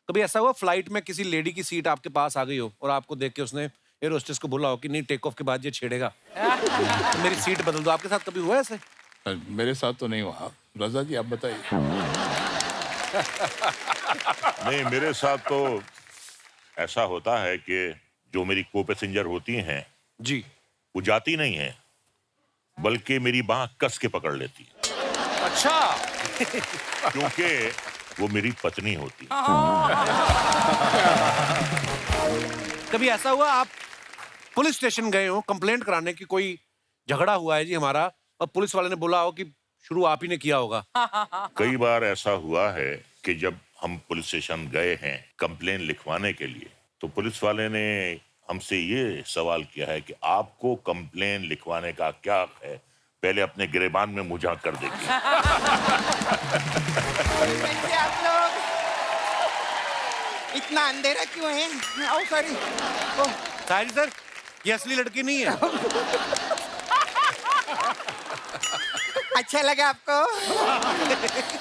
कभी ऐसा हुआ फ्लाइट में किसी लेडी की सीट आपके पास आ गई हो और आपको देख के उसने एयर होस्टेस को बोला हो कि नहीं, टेक ऑफ के बाद ये छेड़ेगा, तो मेरी सीट बदल दो? आपके साथ कभी हुआ ऐसे? मेरे साथ तो नहीं हुआ। रजा जी आप बताइए। नहीं, मेरे साथ तो ऐसा होता है कि जो मेरी को पैसेंजर होती हैं जी। वो जाती नहीं है, बल्कि मेरी बांह कस के पकड़ लेती है, अच्छा। क्योंकि वो मेरी पत्नी होती है। कभी ऐसा हुआ आप पुलिस स्टेशन गए हो कंप्लेंट कराने की, कोई झगड़ा हुआ है जी हमारा, और पुलिस वाले ने बोला हो कि शुरू आप ही ने किया होगा? कई बार ऐसा हुआ है कि जब हम पुलिस स्टेशन गए हैं कंप्लेन लिखवाने के लिए, तो पुलिस वाले ने हमसे ये सवाल किया है कि आपको कंप्लेन लिखवाने का क्या हक है, पहले अपने गिरेबान में मुँह झाँक कर देखिए। वैसे आप लोग इतना अंधेरा क्यों है? ओ सॉरी। साहिल सर, ये असली लड़की नहीं है। अच्छा लगा आपको?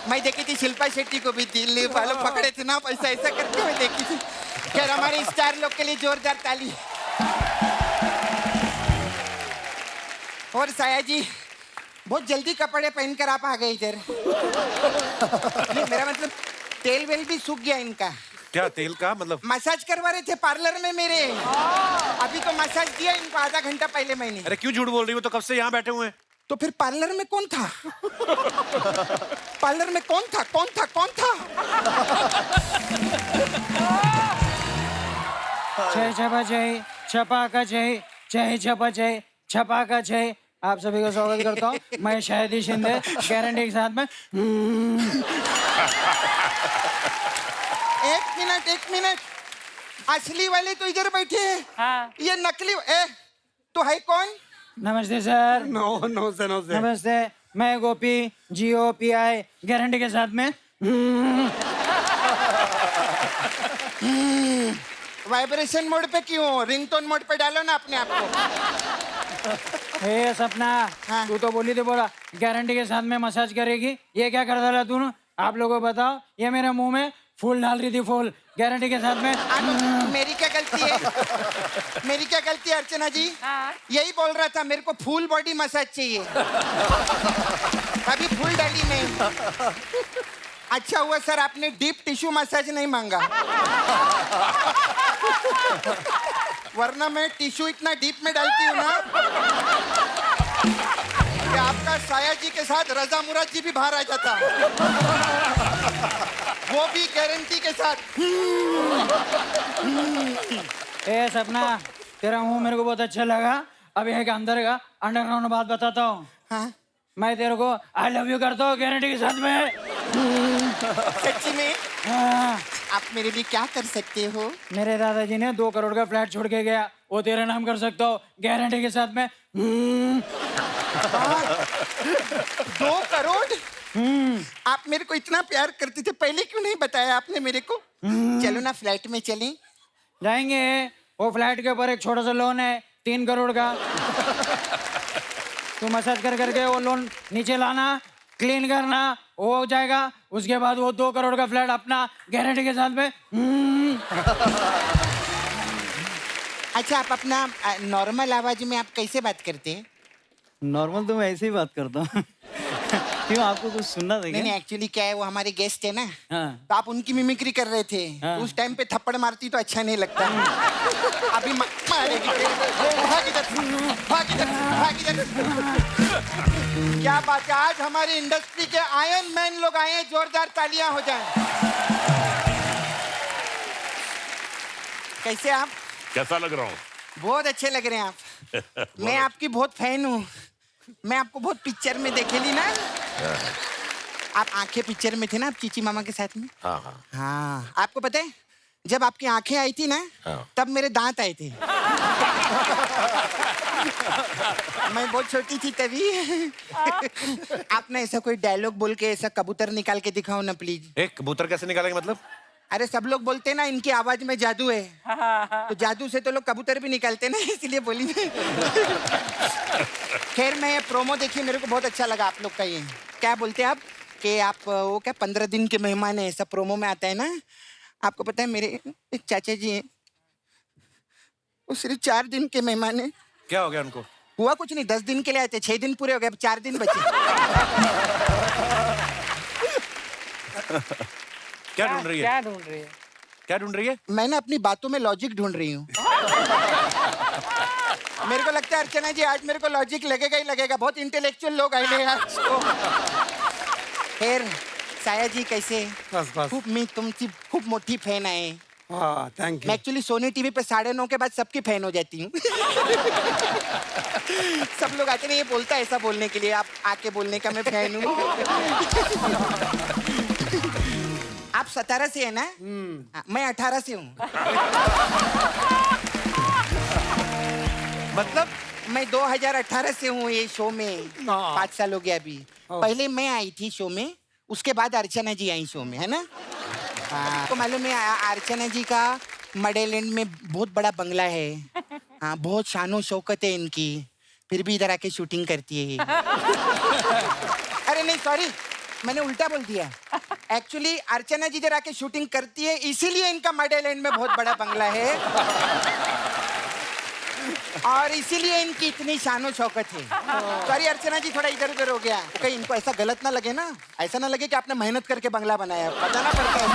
मैं देखी थी शिल्पा शेट्टी को भी दिल्ली वालों पकड़े थे ना, ऐसा ऐसा करते हुए देखी थी। खैर हमारे स्टार लोग के लिए जोरदार ताली। और साया जी, बहुत जल्दी कपड़े पहनकर आप आ गए इधर। नहीं, मेरा मतलब तेल वेल भी सूख गया इनका। क्या तेल का मतलब? मसाज करवा रहे थे पार्लर में मेरे, अभी तो मसाज दिया इनको आधा घंटा पहले मैंने। अरे क्यों झूठ बोल रही हो, तो कब से यहाँ बैठे हुए हैं? तो फिर पार्लर में कौन था? पार्लर में कौन था? कौन था? कौन था? जय छपा जय छपा का जय, जय छपा जय छपा का जय। आप सभी का स्वागत करता हूँ। मैं शाहिदी शिंदे, गारंटी के साथ में। एक मिनट, असली वाले तो इधर बैठे हैं। हाँ। ये नकली तो है कौन? नमस्ते सर। नो नो से नो से। नमस्ते, मैं गोपी, GOPI गारंटी के साथ में। वाइब्रेशन मोड पे क्यों? रिंगटोन मोड पे डालो ना अपने आप को। हे सपना, हाँ। तू तो बोली थी बोला गारंटी के साथ में मसाज करेगी, ये क्या कर डाला तूने? आप लोगों को बताओ, ये मेरे मुंह में फूल डाल रही थी, फूल गारंटी के साथ में। मेरी क्या गलती है? मेरी क्या गलती है अर्चना जी? हाँ। यही बोल रहा था, मेरे को फुल बॉडी मसाज चाहिए। अभी फुल डाली नहीं। अच्छा हुआ सर आपने डीप टिश्यू मसाज नहीं मांगा, वरना मैं टिश्यू इतना डीप में डालती हूँ ना कि आपका साया जी के साथ रजा मुराद जी भी बाहर आ जाता, वो भी गारंटी के साथ। ए सपना, तेरा मुंह मेरे को बहुत अच्छा लगा। अब एक अंदर का अंडरग्राउंड बात बताता हूँ। हाँ? मैं तेरे को आई लव यू करता हूँ गारंटी के साथ में। सच्ची में? हाँ। आप मेरे लिए क्या कर सकते हो? मेरे दादाजी ने 2 करोड़ का फ्लैट छोड़ के गया, वो तेरे नाम कर सकता हो गारंटी के साथ में। 2 करोड़? आप मेरे को इतना प्यार करते थे, पहले क्यों नहीं बताया आपने मेरे को? चलो ना फ्लैट में चलें। जाएंगे। वो फ्लैट के ऊपर एक छोटा सा लोन है 3 करोड़ का। तू मसाज कर करके वो लोन नीचे लाना, क्लीन करना, वो हो जाएगा। उसके बाद वो 2 करोड़ का फ्लैट अपना गारंटी के साथ में। अच्छा, आप अपना नॉर्मल आवाज में आप कैसे बात करते हैं? नॉर्मल तो मैं ऐसे ही बात करता हूँ। क्यों, आपको कुछ सुनना था क्या? नहीं, एक्चुअली क्या है, वो हमारे गेस्ट है ना, हाँ। तो आप उनकी मिमिक्री कर रहे थे। हाँ। उस टाइम पे थप्पड़ मारती तो अच्छा नहीं लगता। अभी मारेगी। भाग इधर, भाग इधर, भाग इधर। क्या बात है, आज हमारी इंडस्ट्री के आयरन मैन लोग आए हैं, जोरदार तालियां हो जाएं। कैसे आप? कैसा लग रहा हूँ? बहुत अच्छे लग रहे हैं आप। मैं आपकी बहुत फैन हूँ। मैं आपको बहुत पिक्चर में देखेली ना। आप आंखें पिक्चर में थे ना, आप चीची मामा के साथ में। हाँ हाँ हाँ, आपको पता है जब आपकी आंखें आई थी ना, हाँ। तब मेरे दांत आए थे। मैं बहुत छोटी थी तभी। आपने ऐसा कोई डायलॉग बोल के ऐसा कबूतर निकाल के दिखाओ ना प्लीज। एक कबूतर कैसे निकालेंगे मतलब? अरे सब लोग बोलते हैं ना इनकी आवाज में जादू है, तो जादू से तो लोग कबूतर भी निकालते ना, इसलिए बोली मैं। खैर, मैं ये प्रोमो देखिए, मेरे को बहुत अच्छा लगा आप लोग का। ये क्या बोलते हैं आप कि आप वो क्या 15 दिन के मेहमान है, ऐसा प्रोमो में आता है ना। आपको पता है मेरे एक चाचा जी हैं, वो सिर्फ 4 दिन के मेहमान है। क्या हो गया उनको? हुआ कुछ नहीं, 10 दिन के लिए आए थे, 6 दिन पूरे हो गए, अब 4 दिन बचे। क्या ढूंढ रही है? क्या ढूंढ रही है? क्या ढूंढ रही है? मैं ना अपनी बातों में लॉजिक ढूंढ रही हूँ। मेरे को लगता है अर्चना जी आज मेरे को लॉजिक लगेगा ही लगेगा, बहुत इंटेलेक्चुअल लोग आए हैं आज तो। खैर साया जी कैसे? बस बस खूप मी तुमची खूप मोठी फॅन आहे. हाँ थैंक मैं यू एक्चुअली सोनी टीवी पे 9:30 के बाद सबकी फैन हो जाती हूँ. सब लोग आते नहीं, ये बोलता है ऐसा बोलने के लिए, आप आके बोलने का मैं फैन हूँ. आप 17 से है ना? हाँ, मैं 18 से हूँ. मतलब मैं 2018 से हूँ ये शो में. 5 साल हो गया अभी. पहले मैं आई थी शो में, उसके बाद अर्चना जी आई शो में, है ना? हाँ, तो मालूम है अर्चना जी का मडेलैंड में बहुत बड़ा बंगला है. हाँ, बहुत शानो शौकत है इनकी, फिर भी इधर आके शूटिंग करती है. अरे नहीं सॉरी, मैंने उल्टा बोल दिया. एक्चुअली अर्चना जी इधर आके शूटिंग करती है, इसीलिए इनका मडेलैंड में बहुत बड़ा बंगला है और इसीलिए इनकी इतनी शानो शौकत है. सॉरी अर्चना जी, थोड़ा इधर उधर हो गया. कहीं इनको ऐसा गलत ना लगे ना, ऐसा ना लगे कि आपने मेहनत करके बंगला बनाया, बताना पड़ता है.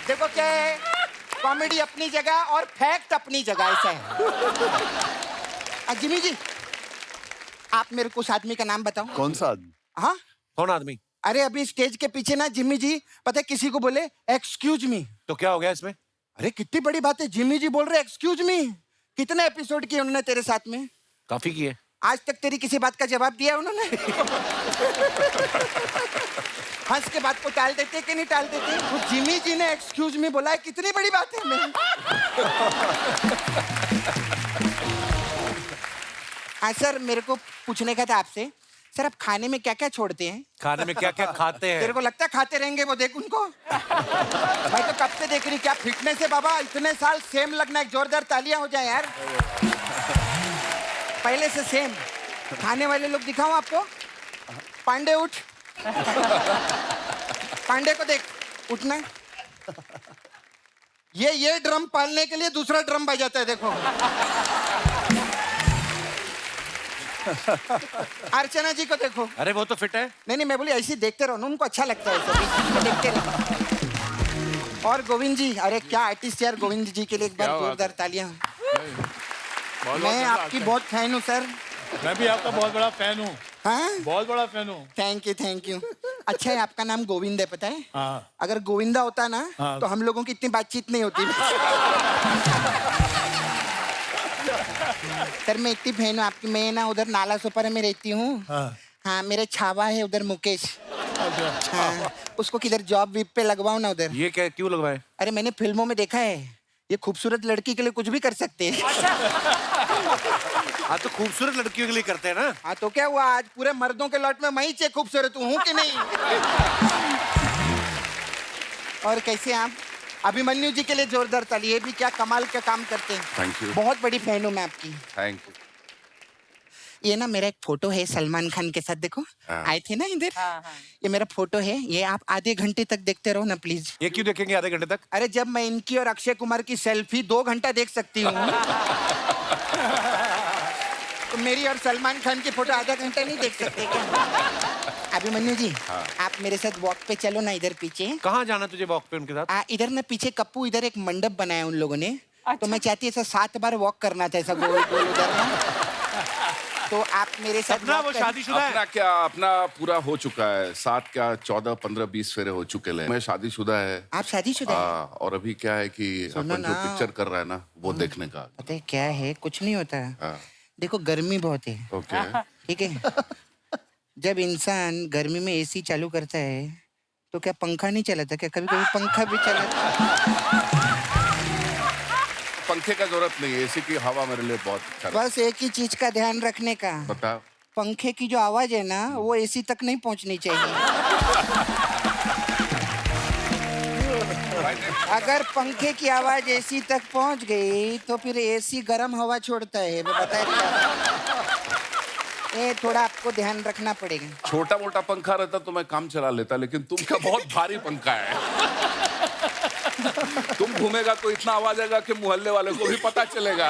देखो क्या है, कॉमेडी अपनी जगह और फैक्ट अपनी जगह, ऐसा है. जिमी जी, आप मेरे को उस आदमी का नाम बताओ. कौन सा आदमी? हाँ, कौन आदमी? अरे अभी स्टेज के पीछे ना जिमी जी, पता है किसी को बोले एक्सक्यूज मी, तो क्या हो गया इसमें? अरे कितनी बड़ी बात है, जिमी जी बोल रहे एक्सक्यूज मी. कितने एपिसोड किए उन्होंने तेरे साथ में? काफी किए. आज तक तेरी किसी बात का जवाब दिया उन्होंने? हंस के बात को टाल देते कि नहीं टाल देते? वो जिमी जी ने एक्सक्यूज मी बोला है, कितनी बड़ी बात है. मैं हाँ सर, मेरे को पूछने का था आपसे, सर आप खाने में क्या क्या छोड़ते हैं? खाने में क्या क्या खाते हैं? तेरे को लगता है खाते रहेंगे वो, देख उनको. मैं तो कब से देख रही, क्या फिटनेस है बाबा, इतने साल सेम लगना. एक जोरदार तालियां हो जाए यार, पहले से सेम. खाने वाले लोग दिखाऊं आपको? पांडे उठ, पांडे को देख, उठना. ये ड्रम पालने के लिए दूसरा ड्रम बजाता है, देखो. अर्चना जी को देखो. अरे वो तो फिट है. नहीं, मैं बोली ऐसे देखते रहो ना, उनको अच्छा लगता है ऐसे देखते रहो. और गोविंद जी, अरे क्या आर्टिस्ट यार, गोविंद जी के लिए एक बार जोरदार तालियां. मैं आपकी बहुत फैन हूँ सर. मैं भी आपका बहुत बड़ा फैन हूँ. हाँ, बहुत बड़ा फैन हूँ. Thank you. अच्छा है, आपका नाम गोविंद है, पता है? हाँ. अगर गोविंदा होता ना, हाँ. तो हम लोगों की इतनी बातचीत नहीं होती. सर मैं इतनी फैन हूँ आपकी. मैं ना उधर नाला सोपारा में रहती हूँ. हाँ, मेरे छावा है उधर मुकेश. हाँ, उसको किधर जॉब वीप पे लगवाओ ना उधर. ये क्या, क्यों लगवाए? अरे मैंने फिल्मों में देखा है, ये खूबसूरत लड़की के लिए कुछ भी कर सकते हैं. हाँ तो खूबसूरत लड़कियों के लिए करते हैं ना. हाँ तो क्या हुआ, आज पूरे मर्दों के लॉट में मैं ही खूबसूरत हूँ कि नहीं? और कैसे आप? अभिमन्यु जी के लिए जोरदार ताली. ये भी क्या कमाल का काम करते हैं. Thank you. बहुत बड़ी फैन हूँ मैं आपकी. Thank you. ये ना मेरा एक फोटो है सलमान खान के साथ, देखो आए थे ना इधर. ये मेरा फोटो है, ये आप आधे घंटे तक देखते रहो ना प्लीज. ये क्यों देखेंगे आधे घंटे तक? अरे जब मैं इनकी और अक्षय कुमार की सेल्फी 2 घंटा देख सकती हूँ, तो मेरी और सलमान खान की फोटो आधा घंटा नहीं देख सकते क्या? अभिमन्यु जी, आप मेरे साथ वॉक पे चलो ना, इधर पीछे. कहाँ जाना तुझे वॉक पे उनके साथ? इधर ना पीछे कप्पू, इधर एक मंडप बनाया उन लोगों ने. तो मैं चाहती ऐसा 7 बार वॉक करना था, ऐसा गोल गोल उधर ना. तो आप मेरे साथ सपना वो शादीशुदा है. अपना पूरा हो चुका है. 7 क्या 14, 15, 20 फेरे हो चुके हैं. मैं शादीशुदा है. आप शादीशुदा हैं? हाँ, और अभी क्या है कि अपन जो पिक्चर कर रहा है ना, वो देखने का. पता है क्या है, कुछ नहीं होता. हाँ. देखो गर्मी बहुत है, ओके. ठीक है. जब इंसान गर्मी में एसी चालू करता है तो क्या पंखा नहीं चलाता क्या? कभी कभी पंखा भी चलाता. पंखे का जरूरत नहीं है, एसी की हवा मेरे लिए बहुत अच्छा है. बस एक ही चीज का ध्यान रखने का, बता. पंखे की जो आवाज है ना, वो एसी तक नहीं पहुंचनी चाहिए. अगर पंखे की आवाज एसी तक पहुंच गई तो फिर एसी गर्म हवा छोड़ता है. मैं बता ये थोड़ा आपको ध्यान रखना पड़ेगा. छोटा मोटा पंखा रहता तो मैं काम चला लेता, लेकिन तुमका बहुत भारी पंखा है. तुम घूमेगा तो इतना आवाज आएगा कि मोहल्ले वाले को भी पता चलेगा.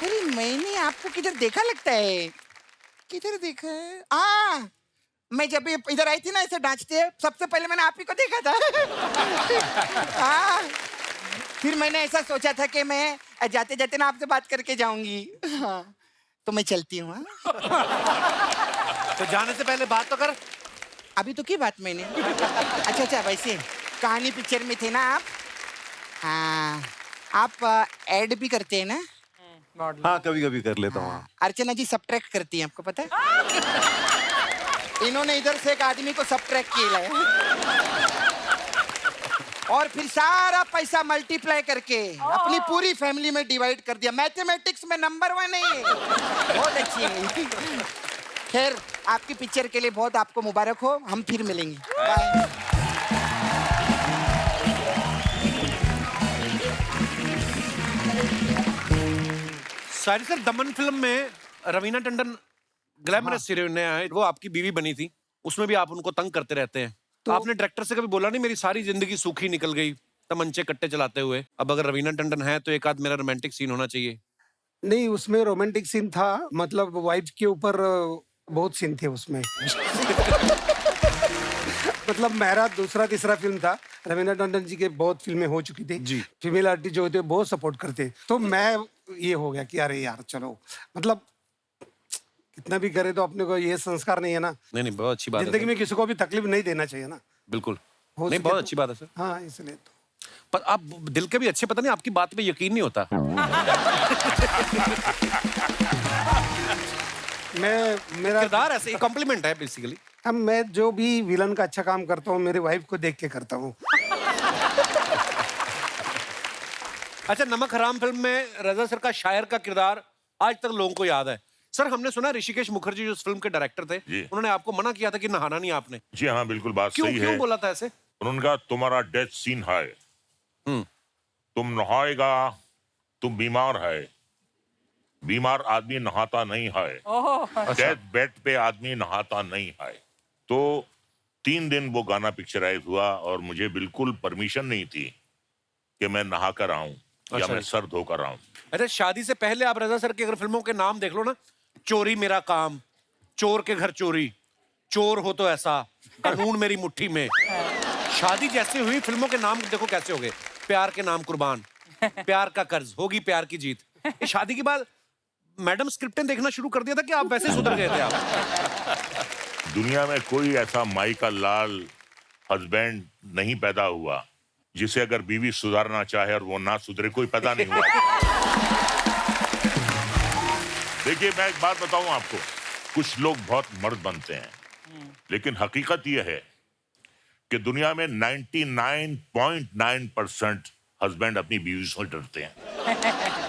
अरे मैंने आपको किधर देखा लगता है. किधर देखा है? मैं जब इधर आई थी ना, ऐसे डांचते हैं, सबसे पहले मैंने आप ही को देखा था. फिर मैंने ऐसा सोचा था कि मैं जाते जाते ना आपसे बात करके जाऊंगी। हाँ, तो मैं चलती हूँ। हाँ? तो जाने से पहले बात तो कर। अभी तो की बात मैंने। अच्छा, वैसे कहानी पिक्चर में थे ना आप? हाँ, आप ऐड भी करते हैं ना? हाँ, कभी कभी कर लेता हूँ। अर्चना जी सब्ट्रैक्ट करती हैं, आपको पता है? इन्होंने इधर से एक आदमी को सब्ट्रैक्ट किया है और फिर सारा पैसा मल्टीप्लाई करके अपनी पूरी फैमिली में डिवाइड कर दिया। मैथमेटिक्स में नंबर 1 है ये, बहुत अच्छी है। खैर, आपकी पिक्चर के लिए बहुत आपको मुबारक हो। हम फिर मिलेंगे। बाय। शायरी सर, दमन फिल्म में रवीना टंडन ग्लैमरस हीरोइन है, वो आपकी बीवी बनी थी, उसमें भी आप उनको तंग करते रहते हैं। तो आपने डायरेक्टर से कभी बोला नहीं मेरी सारी जिंदगी सूखी निकल गई तमंचे कट्टे चलाते हुए, अब अगर रवीना टंडन है तो एक आध मेरा रोमांटिक सीन होना चाहिए? नहीं, उसमें रोमांटिक सीन था, मतलब वाइफ के ऊपर बहुत सीन थे उसमें। मतलब मेरा दूसरा तीसरा फिल्म था, रवीना टंडन जी के बहुत फिल्में हो चुकी थी जी, फीमेल आर्टिस्ट जो होते बहुत सपोर्ट करते, तो मैं ये हो गया कि अरे यार चलो, मतलब कितना भी करे तो अपने को ये संस्कार नहीं है ना। नहीं, बहुत अच्छी बात है। जिंदगी में किसी को भी तकलीफ नहीं देना चाहिए ना। बिल्कुल नहीं, बहुत अच्छी बात है सर। हाँ, इसलिए तो। पर आप दिल के भी अच्छे, पता नहीं आपकी बात पे यकीन नहीं होता। मेरा किरदार ऐसे कॉम्प्लीमेंट है बेसिकली। अब मैं जो भी विलन का अच्छा काम करता हूँ मेरी वाइफ को देख के करता हूँ। अच्छा, नमक हराम फिल्म में रजा सर का शायर का किरदार आज तक लोगों को याद है। सर, हमने सुना ऋषिकेश मुखर्जी जो उस फिल्म के डायरेक्टर थे, उन्होंने आपको मना किया था कि नहाना नहीं आपने। जी हाँ, बिल्कुल बात क्यों सही है। क्यों बोला था ऐसे? उन्होंने कहा तुम्हारा डेथ सीन है, तुम नहाएगा, तुम बीमार है, बीमार आदमी नहाता नहीं है, डेथ बेड पे आदमी नहाता नहीं है। तो 3 दिन वो गाना पिक्चराइज हुआ और मुझे बिल्कुल परमिशन नहीं थी कि मैं नहा कर आऊं या मैं सर धोकर आऊं। अरे, शादी से पहले आप रजा सर की अगर फिल्मों के नाम देख लो ना, चोरी मेरा काम, चोर के घर चोरी, चोर हो तो ऐसा, कानून मेरी मुट्ठी में। शादी जैसे हुई फिल्मों के नाम देखो कैसे हो गए, प्यार के नाम कुर्बान, प्यार का कर्ज, होगी प्यार की जीत। ये शादी के बाद मैडम स्क्रिप्टें देखना शुरू कर दिया था कि आप वैसे सुधर गए थे आप? दुनिया में कोई ऐसा माई का लाल हस्बैंड नहीं पैदा हुआ जिसे अगर बीवी सुधारना चाहे और वो ना सुधरे, कोई पैदा नहीं हुआ। देखिए, मैं एक बात बताऊं आपको, कुछ लोग बहुत मर्द बनते हैं, लेकिन हकीकत यह है कि दुनिया में 99.9% हस्बैंड अपनी बीवी से डरते हैं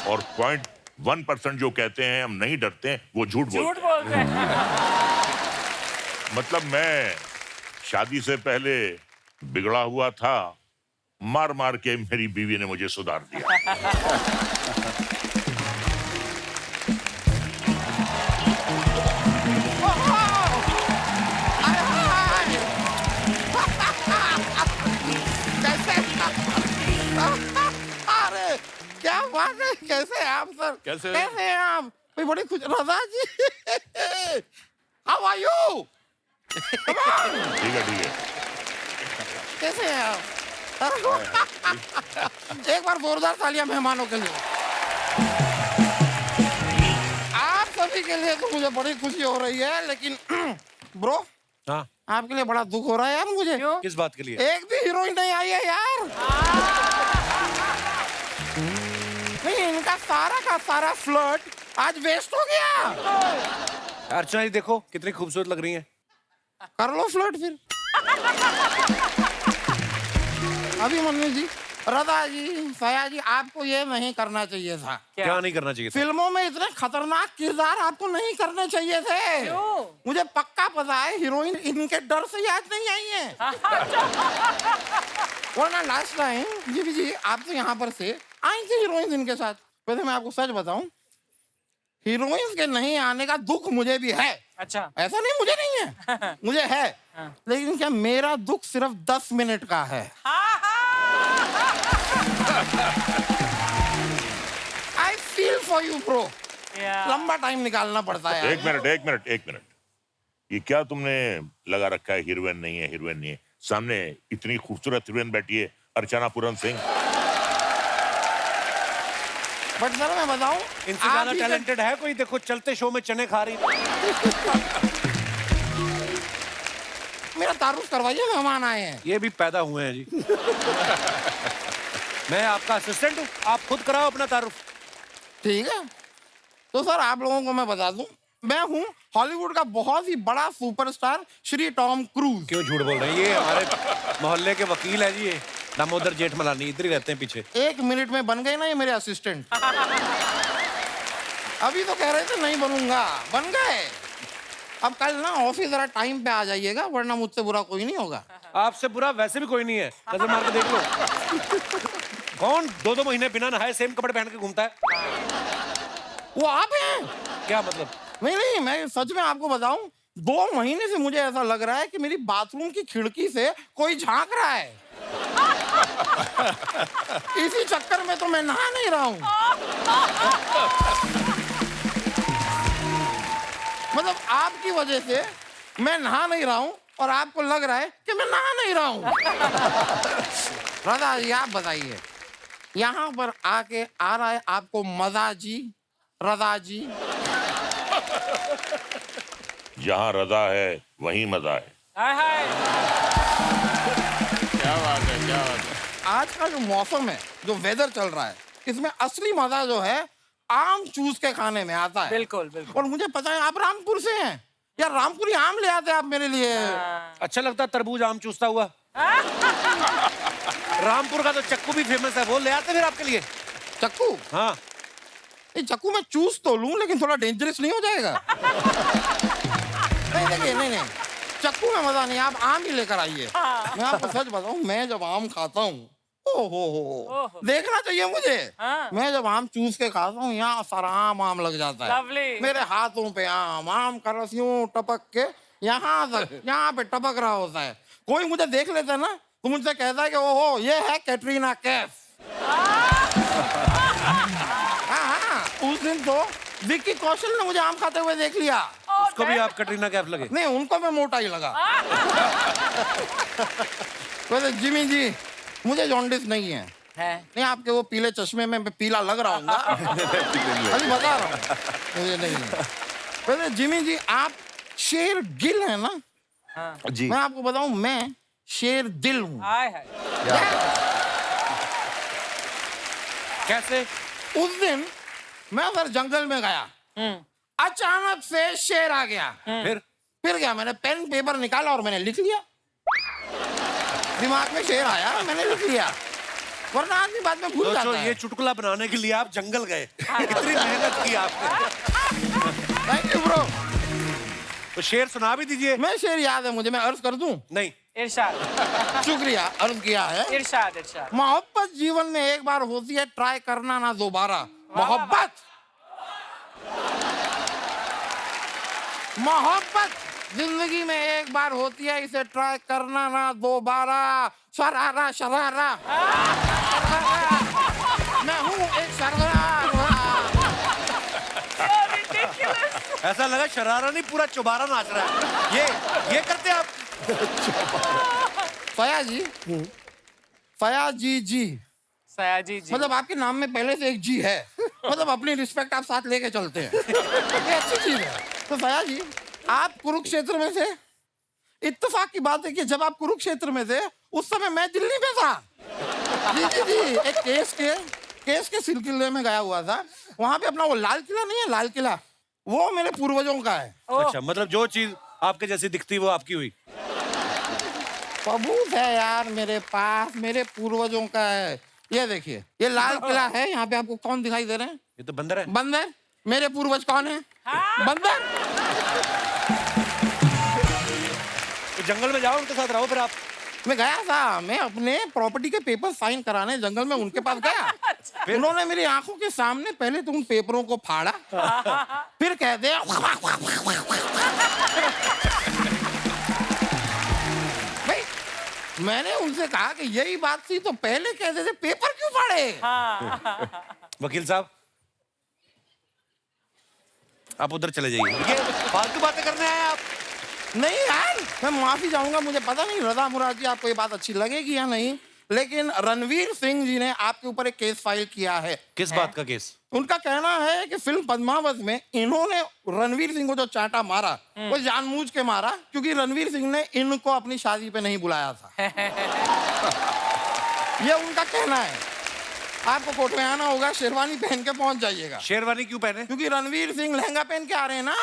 और 0.1% जो कहते हैं हम नहीं डरते, वो झूठ बोलते हैं। मतलब मैं शादी से पहले बिगड़ा हुआ था, मार मार के मेरी बीवी ने मुझे सुधार दिया। अरे क्या बात है, कैसे हैं आप सर? कैसे हैं आप? मैं बड़ी खुश। रजा जी, हाउ आर यू? ठीक है। कैसे हैं आप? एक बार जोरदार तालियां मेहमानों के लिए। आप सभी के लिए तो मुझे बड़ी खुशी हो रही है, लेकिन ब्रो, हाँ, आपके लिए बड़ा दुख हो रहा है यार मुझे। किस बात के लिए? एक भी हीरोइन नहीं आई है यार। नहीं, इनका सारा का सारा फ्लर्ट आज वेस्ट हो गया। अर्चना जी देखो कितनी खूबसूरत लग रही हैं। कर लो फ्लर्ट फिर। अभी मम्मी जी, रजा जी, सया जी, आपको ये नहीं करना चाहिए था। क्या नहीं करना चाहिए था? फिल्मों में इतने खतरनाक किरदार आपको नहीं करने चाहिए थे। मुझे पक्का पता है हीरोइन इनके डर से याद नहीं आई है। वरना लास्ट टाइम जी आप तो यहाँ पर से आई थी हीरोइन इनके साथ। वैसे मैं आपको सच बताऊं, हीरोइन के नहीं आने का दुख मुझे भी है। अच्छा, ऐसा नहीं, मुझे नहीं है, मुझे है। लेकिन क्या मेरा दुख सिर्फ 10 मिनट का है। I feel for you, bro. लंबा टाइम निकालना पड़ता है। एक मिनट। ये क्या तुमने लगा रखा है हीरोइन नहीं है? सामने इतनी खूबसूरत हीरोइन बैठी है, अर्चना पूरन सिंह। बट सर मैं बताऊं, इनसे ज्यादा टैलेंटेड है कोई? देखो चलते शो में चने खा रही। मेरा तारुफ करवाइए, मेहमान आए हैं। ये भी पैदा हुए हैं जी। मैं आपका असिस्टेंट हूँ, आप खुद कराओ अपना तारुफ। ठीक है, तो सर आप लोगों को मैं बता दूं, मैं हूँ हॉलीवुड का बहुत ही बड़ा सुपरस्टार श्री टॉम क्रूज। क्यों झूठ बोल रहे हैं? ये हमारे मोहल्ले के वकील है जी, ये दामोदर जेठमलानी, इधर ही रहते हैं पीछे। 1 मिनट में बन गए ना ये मेरे असिस्टेंट। अभी तो कह रहे थे नहीं बनूंगा, बन गए। अब कल ना ऑफिस जरा टाइम पे आ जाइएगा, वरना मुझसे बुरा कोई नहीं होगा। आपसे बुरा वैसे भी कोई नहीं है, नजर मार के देख लो। कौन 2-2 महीने बिना नहाए सेम कपड़े पहन के घूमता है? वो आप हैं? क्या मतलब? नहीं, मैं सच में आपको बताऊं, 2 महीने से मुझे ऐसा लग रहा है कि मेरी बाथरूम की खिड़की से कोई झांक रहा है। इसी चक्कर में तो मैं नहा नहीं रहा हूं। मतलब आपकी वजह से मैं नहा नहीं रहा हूं और आपको लग रहा है कि मैं नहा नहीं रहा हूं। रजा जी आप बताइए, यहाँ पर आके आ रहा है आपको मजा जी? रजा जी, जहाँ रजा है वहीं मजा है। क्या बात है, क्या बात है। आज का जो मौसम है, जो वेदर चल रहा है, इसमें असली मजा जो है आम चूस के खाने में आता है। बिल्कुल बिल्कुल। और मुझे पता है आप रामपुर से हैं, यार रामपुरी आम ले आते आप मेरे लिए। अच्छा लगता है तरबूज आम चूसता हुआ? रामपुर का तो चक्कू भी फेमस है, वो ले आते फिर आपके लिए। चक्कू? हाँ। ये चक्कू मैं चूस तो लूं, लेकिन थोड़ा डेंजरस नहीं हो जाएगा? नहीं देखिए, नहीं चक्कू में मजा नहीं, आप आम ही लेकर आइए। मैं आपको सच बताऊं, मैं जब आम खाता हूँ, ओहो देखना चाहिए मुझे। मैं जब आम चूस के खाता हूँ, यहाँ सारा आम लग जाता है। Lovely. मेरे हाथों पे आम का रस यूं टपक के यहाँ तक, यहाँ पे टपक रहा होता है। कोई मुझे देख लेता है ना, तो मुझसे कहता है कि ओहो ये है कैटरीना कैफ। हाँ, उस दिन तो विक्की कौशल ने मुझे आम खाते हुए देख लिया। उसको भी आप कटरीना कैफ लगे? नहीं, उनको मैं मोटा ही लगा। वैसे जिमी जी, मुझे जॉन्डिस नहीं है। नहीं, आपके वो पीले चश्मे में पीला लग रहा हूँ। अभी बता रहा हूँ, मुझे नहीं है। वैसे जिमी जी, आप शेर गिल है ना? जी। मैं आपको बताऊं, मैं शेर दिल हूँ। कैसे? उस दिन मैं अगर जंगल में गया, अचानक से शेर आ गया। फिर क्या, मैंने पेन पेपर निकाला और मैंने लिख लिया। दिमाग में शेर आया, मैंने लिख लिया, वरना आदमी बाद में भूल जाता है। ये चुटकुला बनाने के लिए आप जंगल गए, कितनी मेहनत की आपने। Thank you bro. तो शेर सुना भी दीजिए। मैं शेर याद है मुझे, मैं अर्ज कर दूं? नहीं। इरशाद। शुक्रिया, अर्ज किया है। इरशाद। मोहब्बत जीवन में एक बार होती है, ट्राई करना ना दोबारा। मोहब्बत जिंदगी में एक बार होती है, इसे ट्राई करना ना दोबारा। शरारा शरारा, मैं हूँ एक शरारा। ऐसा लगा शरारा नहीं, पूरा चुबारा नाच रहा है। ये करते आप? फयाजी जी, सयाजी जी, मतलब आपके नाम में पहले से एक जी है, मतलब अपनी रिस्पेक्ट आप साथ लेके चलते हैं। ये अच्छी चीज है। तो फयाजी, आप कुरुक्षेत्र में थे। इत्तेफाक की बात है कि जब आप कुरुक्षेत्र में थे, उस समय मैं दिल्ली में था। जी, एक केस के सिलसिले में गया हुआ था। वहां पे अपना वो लाल किला नहीं है, लाल किला, वो मेरे पूर्वजों का है। अच्छा, मतलब जो चीज आपके जैसी दिखती वो आपकी हुई। सबूत है यार मेरे पास, मेरे पूर्वजों का है। ये देखिए, ये लाल किला है। यहाँ पे आपको कौन दिखाई दे रहे हैं? ये तो बंदर है। बंदर? मेरे पूर्वज कौन है? बंदर। तो जंगल में जाओ, उनके साथ रहो फिर आप। मैं गया था, मैं अपने प्रॉपर्टी के पेपर साइन कराने जंगल में उनके पास गया। उन्होंने मेरी आंखों के सामने पहले तो उन पेपरों को फाड़ा, फिर कहते हैं भाई, मैंने उनसे कहा कि यही बात थी तो पहले कहते थे, पेपर क्यों फाड़े? वकील साहब, आप उधर चले जाइए, ये फालतू बातें करने आए आप। नहीं यार, मैं माफी चाहूंगा, मुझे पता नहीं रजा मुराद जी आपको ये बात अच्छी लगेगी या नहीं, लेकिन रणवीर सिंह जी ने आपके ऊपर एक केस फाइल किया है। किस बात का केस? उनका कहना है कि फिल्म पद्मावत में इन्होंने रणवीर सिंह को जो चांटा मारा वो जानबूझ के मारा क्योंकि रणवीर सिंह ने इनको अपनी शादी पे नहीं बुलाया था। ये उनका कहना है। आपको कोर्ट में आना होगा, शेरवानी पहन के पहुंच जाइएगा। शेरवानी क्यों पहने? क्योंकि रणवीर सिंह लहंगा पहन के आ रहे हैं ना।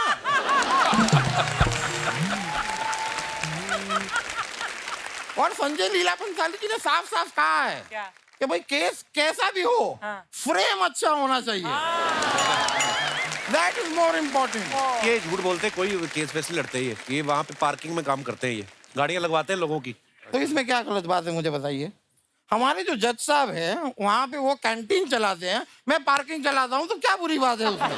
और संजय लीला भंसाली जी ने साफ साफ कहा है कि भाई केस कैसा भी हो, फ्रेम अच्छा होना चाहिए। That is more important. ये झूठ बोलते हैं, कोई केस वैसे लड़ते हैं ये वहाँ पे पार्किंग में काम करते हैं, ये गाड़ियाँ लगवाते हैं लोगों की। तो इसमें क्या गलत बात है मुझे बताइए? हमारे जो जज साहब हैं वहाँ पे वो कैंटीन चलाते हैं, मैं पार्किंग चलाता हूँ, तो क्या बुरी बात है उसमें?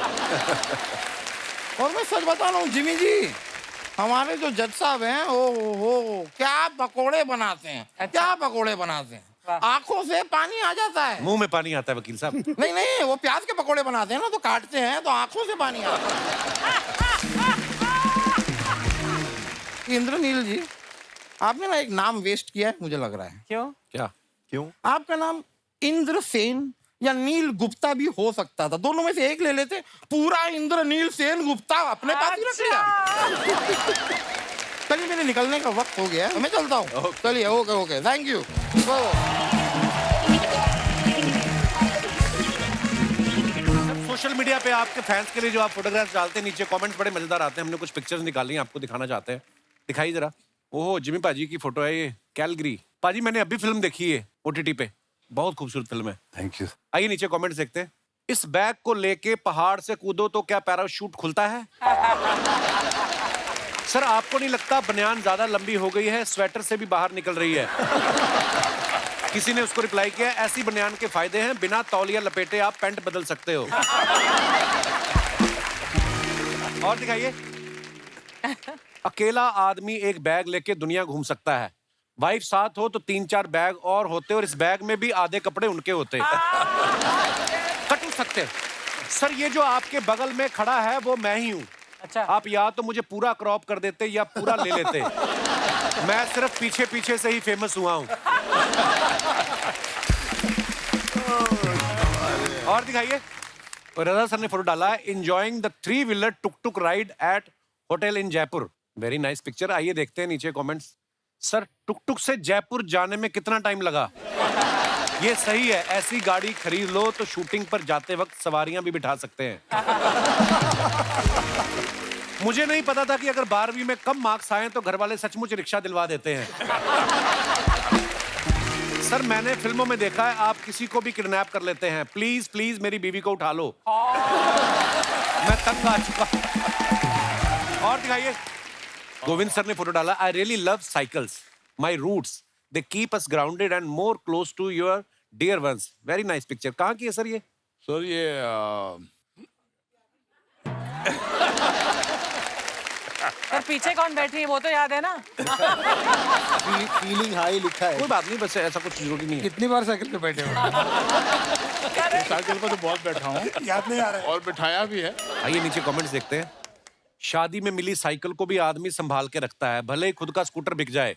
और मैं सच बता रहा हूँ जिमी जी, हमारे जो जज साहब हैं वो क्या पकोड़े बनाते हैं। अच्छा। क्या पकोड़े बनाते हैं, आंखों से पानी आ जाता है। मुंह में पानी आता है वकील साहब। नहीं नहीं, वो प्याज के पकोड़े बनाते हैं ना, तो काटते हैं तो आंखों से पानी आता है। इंद्रनील जी, आपने ना एक नाम वेस्ट किया है मुझे लग रहा है। क्यों? क्या? क्यों? आपका नाम इंद्रसेन या नील गुप्ता भी हो सकता था, दोनों में से एक ले लेते। पूरा इंद्रनील सेन गुप्ता अपने पास ही रख लिया। चलिए मेरे निकलने का वक्त हो गया है, मैं चलता हूँ। चलिए, okay okay, thank you. Social media पे आपके फैंस के लिए जो आप फोटोग्राफ्स डालते हैं, नीचे कमेंट्स बड़े मजेदार आते हैं। हमने कुछ पिक्चर्स निकाली हैं, आपको दिखाना चाहते हैं। दिखाइए जरा। ओहो, जिमी पाजी की फोटो है ये, कैलगरी। पाजी मैंने अभी फिल्म देखी है OTT पे, बहुत खूबसूरत फिल्म है। Thank you. आइए नीचे कमेंट्स देखते हैं। इस बैग को लेके पहाड़ से कूदो तो क्या पैराशूट खुलता है? सर आपको नहीं लगता बनियान ज्यादा लंबी हो गई है, स्वेटर से भी बाहर निकल रही है? किसी ने उसको रिप्लाई किया, ऐसी बनियान के फायदे हैं, बिना तौलिया लपेटे आप पैंट बदल सकते हो। और दिखाइए। अकेला आदमी एक बैग लेके दुनिया घूम सकता है, वाइफ साथ हो तो 3-4 बैग और होते, और इस बैग में भी आधे कपड़े उनके होते। कट सकते। सर ये जो आपके बगल में खड़ा है वो मैं ही हूँ। अच्छा। आप या तो मुझे पूरा क्रॉप कर देते या पूरा ले लेते। मैं सिर्फ पीछे पीछे से ही फेमस हुआ हूँ। और दिखाइए। रजा सर ने फोटो डाला है, enjoying the 3-wheeler tuk tuk ride at hotel in Jaipur. Very nice picture. आइए देखते हैं नीचे कमेंट्स। सर टुक-टुक से जयपुर जाने में कितना टाइम लगा? ये सही है, ऐसी गाड़ी खरीद लो तो शूटिंग पर जाते वक्त सवारियां भी बिठा सकते हैं। मुझे नहीं पता था कि अगर 12वीं में कम मार्क्स आए तो घर वाले सचमुच रिक्शा दिलवा देते हैं। सर मैंने फिल्मों में देखा है आप किसी को भी किडनैप कर लेते हैं, प्लीज प्लीज मेरी बीवी को उठा लो। मैं तंग आ चुका। और दिखाइए। गोविंद सर ने फोटो डाला, I really love cycles, my roots, they keep us grounded and more close to your dear ones. Very nice picture. कहाँ की है सर ये? सर ये सर पीछे कौन बैठी है वो तो याद है ना? फीलिंग हाई लिखा है। कोई बात नहीं, बस ऐसा कुछ जरूरी नहीं है। कितनी बार साइकिल पे बैठे हो? साइकिल पर तो बहुत बैठा हूँ, याद नहीं आ रहा है। और बिठाया भी है। आइए नीचे कमेंट्स देखते हैं। शादी में मिली साइकिल को भी आदमी संभाल के रखता है, भले ही खुद का स्कूटर बिक जाए।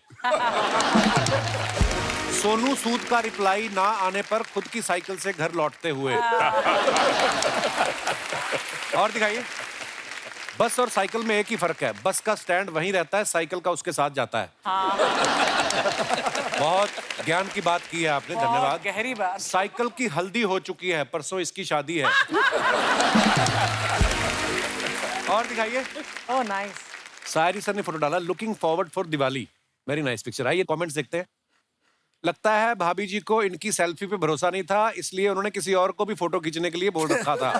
सोनू सूद का रिप्लाई ना आने पर खुद की साइकिल से घर लौटते हुए। और दिखाइए। बस और साइकिल में एक ही फर्क है, बस का स्टैंड वहीं रहता है, साइकिल का उसके साथ जाता है। बहुत ज्ञान की बात की है आपने, धन्यवाद। गहरी बात। साइकिल की हल्दी हो चुकी है, परसों इसकी शादी है। और दिखाइए। Oh nice. सायरी सर ने फोटो डाला, looking forward for Diwali. Very nice picture. आइए कमेंट्स देखते हैं। लगता है भाभी जी को इनकी सेल्फी पे भरोसा नहीं था, इसलिए उन्होंने किसी और को भी फोटो खींचने के लिए बोल रखा था।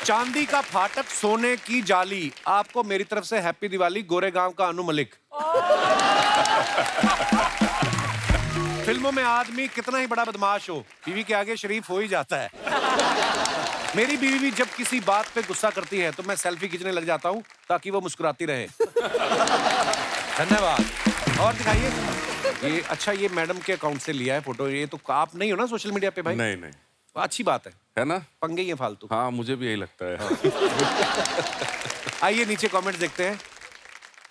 चांदी का फाटक सोने की जाली, आपको मेरी तरफ से हैप्पी दिवाली, गोरेगांव का अनु मलिक। फिल्मों में आदमी कितना ही बड़ा बदमाश हो, बीवी के आगे शरीफ हो ही जाता है। मेरी बीवी भी जब किसी बात पे गुस्सा करती है तो मैं सेल्फी खींचने लग जाता हूँ ताकि वो मुस्कुराती रहे। धन्यवाद। और दिखाइए। ये अच्छा, ये मैडम के अकाउंट से लिया है फोटो। ये तो आप नहीं हो ना सोशल मीडिया पे भाई? नहीं नहीं, अच्छी बात है ना? पंगे ही है फालतू। हाँ मुझे भी यही लगता है। आइए नीचे कमेंट्स देखते हैं।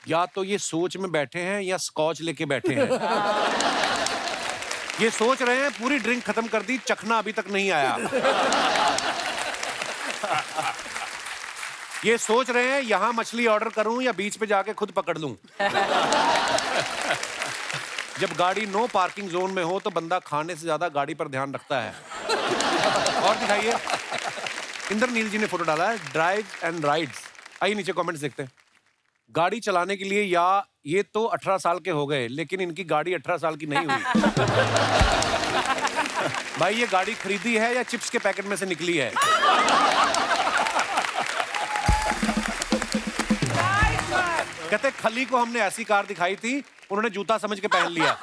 या तो ये सोच में बैठे हैं या स्कॉच लेके बैठे हैं। ये सोच रहे हैं पूरी ड्रिंक खत्म कर दी, चखना अभी तक नहीं आया। ये सोच रहे हैं यहां मछली ऑर्डर करूं या बीच पे जाके खुद पकड़ लूं। जब गाड़ी नो पार्किंग जोन में हो तो बंदा खाने से ज्यादा गाड़ी पर ध्यान रखता है। और दिखाइए, इंद्रनील जी ने फोटो डाला है, ड्राइव एंड राइड्स। आइए नीचे कमेंट्स देखते हैं। गाड़ी चलाने के लिए या ये तो 18 साल के हो गए, लेकिन इनकी गाड़ी 18 साल की नहीं हुई। भाई ये गाड़ी खरीदी है या चिप्स के पैकेट में से निकली है? कहते खली को हमने ऐसी कार दिखाई थी, उन्होंने जूता समझ के पहन लिया।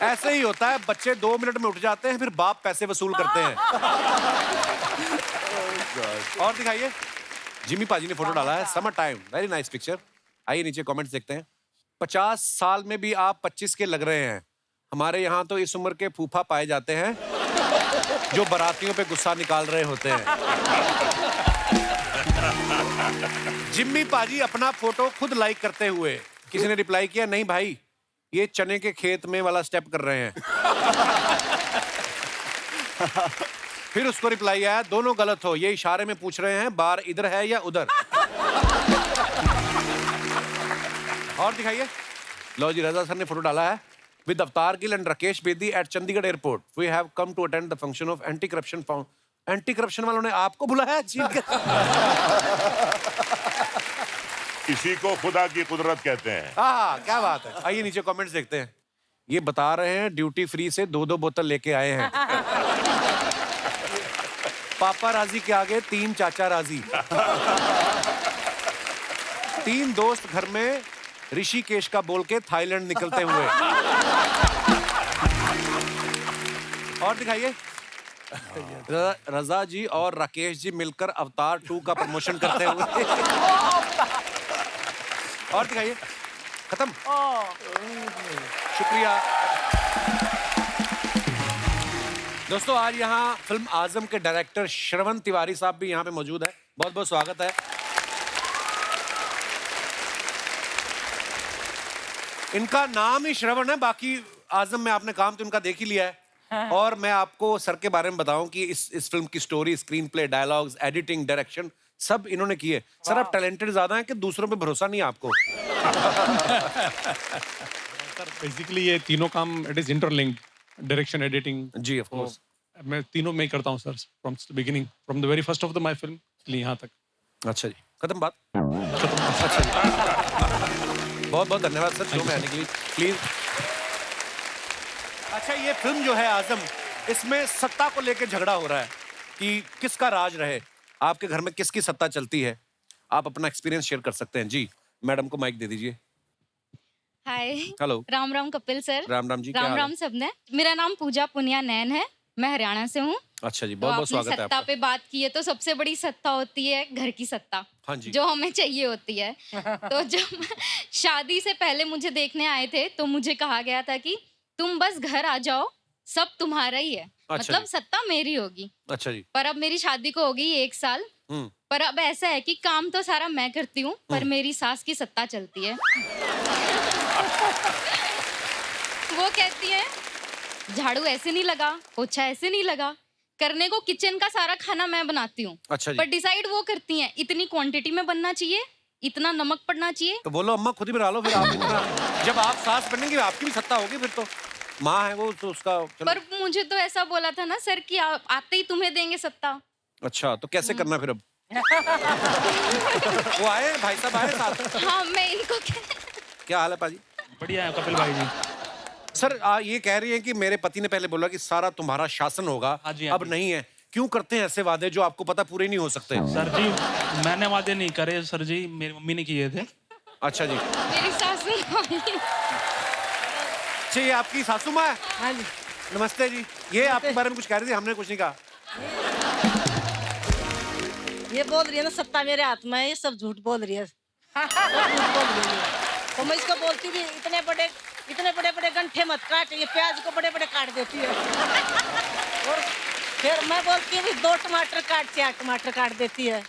ऐसे ही होता है, बच्चे 2 मिनट में उठ जाते हैं, फिर बाप पैसे वसूल करते हैं। और दिखाइए, जिमी पाजी ने फोटो डाला है, summer time, very nice picture. आइए नीचे कमेंट्स देखते हैं। 50 साल में भी आप 25 के लग रहे हैं। हमारे यहाँ तो इस उम्र के फूफा पाए जाते हैं जो बारातियों पे गुस्सा निकाल रहे होते हैं। जिम्मी पाजी अपना फोटो खुद लाइक करते हुए, किसी ने रिप्लाई किया, नहीं भाई ये चने के खेत में वाला स्टेप कर रहे हैं। फिर उसको रिप्लाई आया, दोनों गलत हो, ये इशारे में पूछ रहे हैं बार इधर है या उधर। और दिखाइए, लो जी, रजा सर ने फोटो डाला है, with Avtar Gill and Rakesh Bedi at Chandigarh airport we have come to attend the function of anti corruption found. Anti corruption वालों ने आपको बुलाया? इसी को खुदा की कुदरत कहते हैं। हाँ, क्या बात है। आइए नीचे कमेंट्स देखते हैं। ये बता रहे हैं ड्यूटी फ्री से 2-2 बोतल लेके आए हैं। पापा राजी के आगे 3 चाचा राजी। 3 दोस्त घर में ऋषिकेश का बोल के थाईलैंड निकलते हुए। और दिखाइए, रजा जी और राकेश जी मिलकर अवतार 2 का प्रमोशन करते हुए। और दिखाइए, खत्म। शुक्रिया दोस्तों। आज यहाँ फिल्म आजम के डायरेक्टर श्रवण तिवारी साहब भी यहाँ पे मौजूद है, बहुत बहुत स्वागत है। इनका नाम ही श्रवण है, बाकी आजम में आपने काम तो इनका देख ही लिया है। और मैं आपको सर के बारे में बताऊं कि इस फिल्म की story, screen play, dialogues, editing, direction सब इन्होंने किए। सर आप टैलेंटेड ज्यादा हैं कि दूसरों पे भरोसा नहीं है आपको? सर बेसिकली ये तीनों काम it is interlinked, direction, editing. जी ऑफ कोर्स, मैं तीनों में ही करता हूँ sir, from beginning, from the very first of the my film यहाँ तक। अच्छा जी, खत्म बात। अच्छा जी, बहुत बहुत धन्यवाद सर शो में आने के लिए, प्लीज। अच्छा, ये फिल्म जो है आजम, इसमें सत्ता को लेकर झगड़ा हो रहा है कि किसका राज रहे, आपके घर में किसकी सत्ता चलती है। आप अपना एक्सपीरियंस शेयर कर सकते हैं। जी, मैडम को माइक दे दीजिए। हाय, हेलो, राम राम कपिल सर। राम राम जी, क्या राम हाल है? राम सबने। मेरा नाम पूजा पुनिया नैन है, मैं हरियाणा से हूँ। अच्छा जी, तो बहुत बहुत आपने स्वागत है सत्ता आपका। पे बात की है, तो सबसे बड़ी सत्ता होती है घर की सत्ता। हाँ जी। जो हमें चाहिए होती है। तो जब शादी से पहले मुझे देखने आए थे तो मुझे कहा गया था कि तुम बस घर आ जाओ, सब तुम्हारा ही है। अच्छा मतलब जी। सत्ता मेरी होगी। अच्छा जी। पर अब मेरी शादी को हो गई 1 साल। पर अब ऐसा है कि काम तो सारा मैं करती हूँ, पर मेरी सास की सत्ता चलती है। वो कहती है झाड़ू ऐसे नहीं लगा, पोछा ऐसे नहीं लगा, करने को किचन का सारा खाना मैं बनाती हूँ। अच्छा जी। पर डिसाइड वो करती हैं, इतनी क्वांटिटी में बनना चाहिए, इतना नमक पड़ना चाहिए। तो बोलो अम्मा खुद ही बना लो फिर आप इतना। जब आप सास बनेंगे आपकी भी सत्ता होगी फिर तो। माँ है वो तो उसका चलो। पर मुझे तो ऐसा बोला था ना सर कि आते ही तुम्हें देंगे सत्ता। अच्छा, तो कैसे करना फिर अब? वो आए भाई साहब आए साथ। हाँ, मैं इनको क्या हाल है पाजी? बढ़िया है कपिल भाई जी। सर ये कह रही हैं कि मेरे पति ने पहले बोला कि सारा तुम्हारा शासन होगा, अब नहीं है। क्यों करते हैं ऐसे वादे जो आपको पता पूरे नहीं हो सकते? सर जी मैंने वादे नहीं करे सर जी, मेरी मम्मी ने किए थे। अच्छा जी। मेरी सासू अच्छा, ये आपकी सासू माँ है? हाँ जी। नमस्ते जी। ये आपके बारे में कुछ कह रही थी, हमने कुछ नहीं कहा। ये बोल रही है ना सत्ता मेरे हाथ में है, ये सब झूठ बोल रही है। तो मैं इसको बोलती थी इतने बड़े बड़े गंठे मत काट, ये प्याज को बड़े बड़े काट देती है। और फिर मैं बोलती हूँ 2 टमाटर काट, 4 टमाटर काट देती है।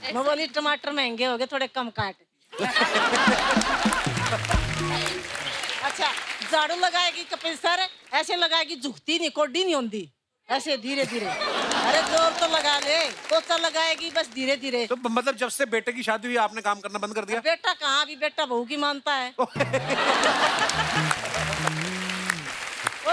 मैं बोली टमाटर महंगे हो गए, थोड़े कम काट। अच्छा, झाड़ू लगाएगी कपिल सर, ऐसे लगाएगी, झुकती नहीं, कोडी नहीं होती, ऐसे धीरे धीरे। अरे जोर तो लगा ले, पोछा लगाएगी बस धीरे धीरे। तो मतलब जब से बेटे की शादी हुई आपने काम करना बंद कर दिया? बेटा कहाँ, अभी बेटा बहू की मानता है। ओ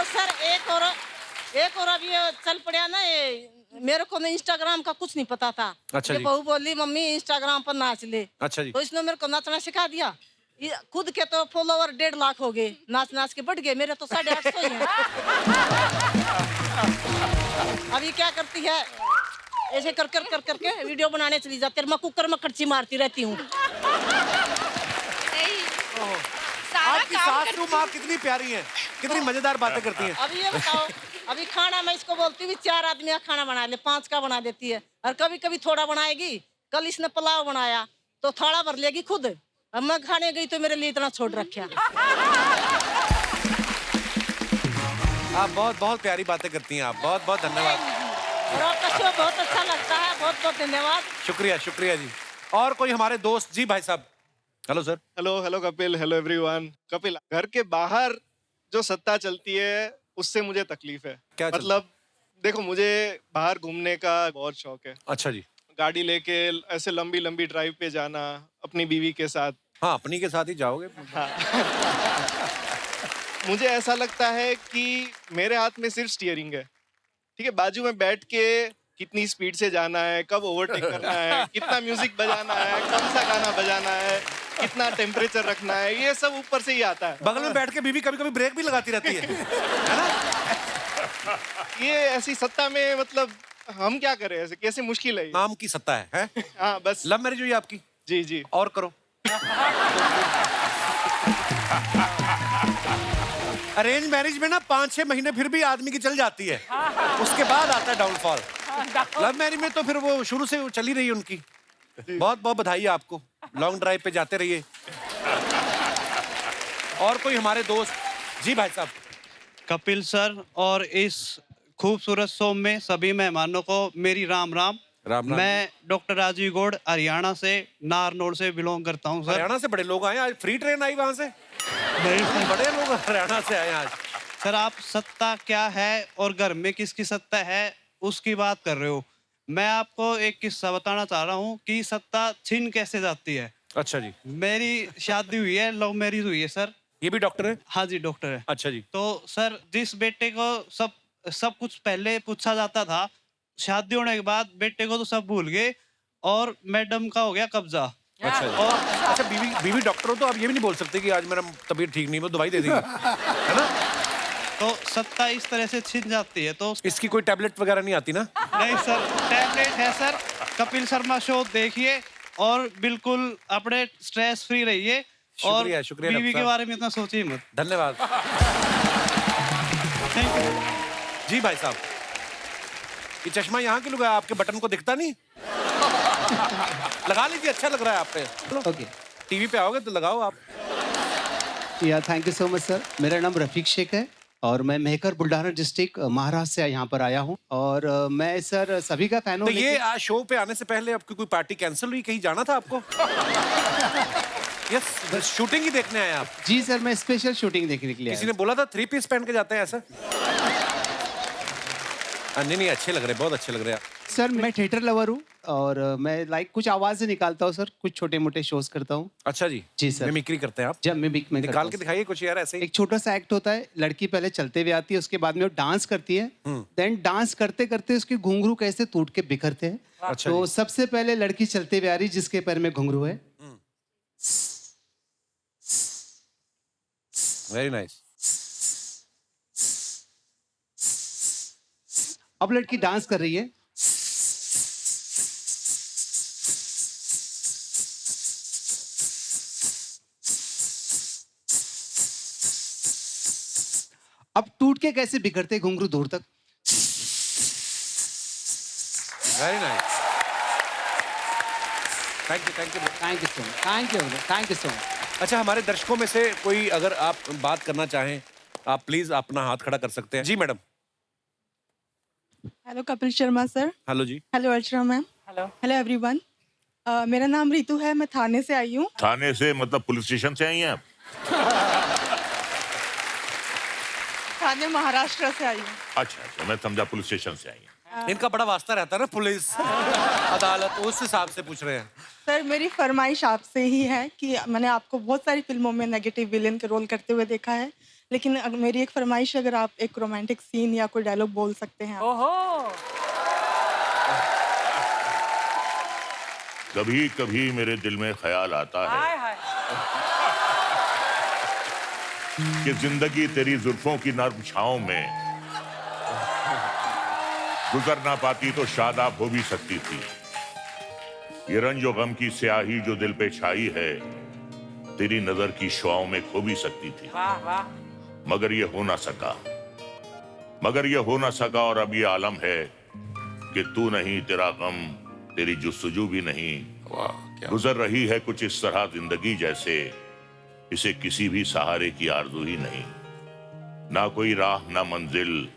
सर एक और अभी चल पड़ा ना, ये मेरे को ना इंस्टाग्राम का कुछ नहीं पता था। अच्छा ये जी। बहू बोली मम्मी इंस्टाग्राम पर नाच ले। अच्छा जी। तो इसने मेरे को नाचना सिखा दिया। ये खुद के तो फॉलोवर 1.5 लाख हो गए, नाच नाच के बढ़ गए, मेरे तो 850 ही हैं। अभी क्या करती है, ऐसे कर करके वीडियो बनाने चली जाती है, मैं कुकर में खर्ची मारती रहती हूँ। आपकी सासू माँ कितनी प्यारी है, कितनी मजेदार बातें करती हैं। अभी ये बताओ, अभी खाना मैं इसको बोलती हूँ 4 आदमी का खाना बना ले, 5 का बना देती है, और कभी कभी थोड़ा बनाएगी। कल इसने पुलाव बनाया तो थोड़ा भर लेगी खुद, अब मैं खाने गई तो मेरे लिए इतना छोड़ रखा। आप बहुत बहुत प्यारी बातें करती हैं, आप बहुत बहुत धन्यवाद। और आपका शो बहुत अच्छा लगता है, बहुत बहुत धन्यवाद। शुक्रिया शुक्रिया जी। और कोई हमारे दोस्त? जी भाई साहब। Hello sir. Hello Kapil, hello everyone. Kapil, घर के बाहर जो सत्ता चलती है उससे मुझे तकलीफ है। क्या मतलब देखो, मुझे बाहर घूमने का बहुत शौक है। अच्छा जी। गाड़ी लेके ऐसे लंबी लंबी ड्राइव पे जाना अपनी बीवी के साथ। हाँ, अपनी के साथ ही जाओगे। हाँ। मुझे ऐसा लगता है कि मेरे हाथ में सिर्फ स्टीयरिंग है, ठीक है, बाजू में बैठ के कितनी स्पीड से जाना है, कब ओवरटेक करना है, कितना म्यूजिक बजाना है, कौन सा गाना बजाना है, कितना टेम्परेचर रखना है, ये सब ऊपर से ही आता है। बगल में बैठ के बीवी कभी कभी ब्रेक भी लगाती रहती है ना? ये ऐसी सत्ता में मतलब हम क्या करें, ऐसे कैसे मुश्किल है ये? नाम की सत्ता है? हाँ बस। लव मैरिज हुई आपकी? जी जी। और करो। अरेंज मैरिज में ना 5-6 महीने फिर भी आदमी की चल जाती है, उसके बाद आता है डाउनफॉल। लव मैरिज में तो फिर वो शुरू से चली रही है उनकी। बहुत बहुत बधाई आपको, लॉन्ग ड्राइव पे जाते रहिए। और कोई हमारे दोस्त? जी भाई साहब। कपिल सर और इस खूबसूरत शो में सभी मेहमानों को मेरी राम राम। राम राम। मैं डॉक्टर राजीव गौड़ हरियाणा से नारनौल से बिलोंग करता हूं सर। हरियाणा से बड़े लोग आए आज, फ्री ट्रेन आई वहां से? नहीं, बड़े लोग हरियाणा से आए आज। सर आप सत्ता क्या है और घर में किसकी सत्ता है उसकी बात कर रहे हो। मैं आपको एक किस्सा बताना चाह रहा हूँ कि सत्ता छीन कैसे जाती है। अच्छा जी। मेरी शादी हुई है, लव मैरिज हुई है सर। ये भी डॉक्टर है? हाँ जी डॉक्टर है। अच्छा जी। तो सर जिस बेटे को सब कुछ पहले पूछा जाता था, शादी होने के बाद बेटे को तो सब भूल गए और मैडम का हो गया कब्जा। अच्छा जी। और अच्छा, बीवी डॉक्टर हो तो आप ये भी नहीं बोल सकते कि आज मेरा तबीयत ठीक नहीं, वो दवाई दे देंगे, है ना? तो सत्ता इस तरह से छिन जाती है। तो इसकी कोई टैबलेट वगैरह नहीं आती ना? नहीं सर, टैबलेट है सर। कपिल शर्मा शो देखिए और बिल्कुल अपने स्ट्रेस फ्री रहिए और शुक्रिया बीवी के बारे में इतना सोचिए मत। धन्यवाद। जी भाई साहब, ये चश्मा यहाँ क्यों लगाया? आपके बटन को दिखता नहीं? लगा लीजिए, अच्छा लग रहा है आप पे। ओके, टीवी पे आओगे तो लगाओ आप। या thank you so much sir. मेरा नाम रफीक शेख है और मैं मेहकर बुल्ढाना डिस्ट्रिक्ट महाराष्ट्र से यहाँ पर आया हूँ और मैं सर सभी का फैन हूँ। तो ये आज शो पे आने से पहले आपकी कोई पार्टी कैंसिल हुई, कहीं जाना था आपको? यस, शूटिंग ही देखने आए आप? जी सर, मैं स्पेशल शूटिंग देखने के लिए किसी ने बोला था 3 पीस पहन के जाते हैं ऐसा? नहीं, अच्छे लग रहे, बहुत अच्छे लग रहे हैं। सर मैं थिएटर लवर हूँ और मैं कुछ आवाजें निकालता हूँ सर, कुछ छोटे मोटे शोज करता हूँ। अच्छा जी। जी सर। मिमिक्री करते हैं आप? जब मिमिक में निकाल के दिखाइए कुछ यार ऐसे ही। एक छोटा सा एक्ट होता है, लड़की पहले चलते हुए आती है, उसके बाद में वो डांस करती है, देन डांस करते करते उसके घुंघरू कैसे टूट के बिखरते हैं। अच्छा तो जी। सबसे पहले लड़की चलते हुए आ रही जिसके पैर में घुंघरू है। Very nice. अब लड़की डांस कर रही है। अब टूट के कैसे बिखरते घुंघरू दूर तक। Very nice. Thank you so much. Thank you so much. अच्छा, हमारे दर्शकों में से कोई अगर आप बात करना चाहें, आप प्लीज अपना हाथ खड़ा कर सकते हैं। जी madam. Hello Kapil Sharma sir. Hello जी। Hello Archana ma'am. Hello. Hello everyone. मेरा नाम रितु है, मैं थाने से आई हूँ। थाने से मतलब पुलिस स्टेशन से आई हैं आप? थाने महाराष्ट्र से आई हूँ। अच्छा, मैं समझा पुलिस स्टेशन से आई हैं। इनका बड़ा वास्ता रहता है ना पुलिस अदालत, उस हिसाब से पूछ रहे हैं। सर मेरी फरमाइश आपसे ही है कि मैंने आपको बहुत सारी फिल्मों में नेगेटिव विलेन के रोल करते हुए देखा है, लेकिन मेरी एक फरमाइश, अगर आप एक रोमांटिक सीन या कोई डायलॉग बोल सकते हैं। ओहो। कभी कभी मेरे दिल में ख्याल आता है कि जिंदगी तेरी जुल्फों की नर्म छाओं में गुजर ना पाती तो शादाब हो भी सकती थी। ये रंजो गम की स्याही जो दिल पे छाई है तेरी नजर की शुआओं में खो भी सकती थी। वाह वाह। मगर ये हो ना सका और अब ये आलम है कि तू नहीं, तेरा गम, तेरी जुस्तजू भी नहीं। गुजर रही है कुछ इस तरह जिंदगी जैसे इसे किसी भी सहारे की आरज़ू ही नहीं। ना कोई राह, ना मंजिल,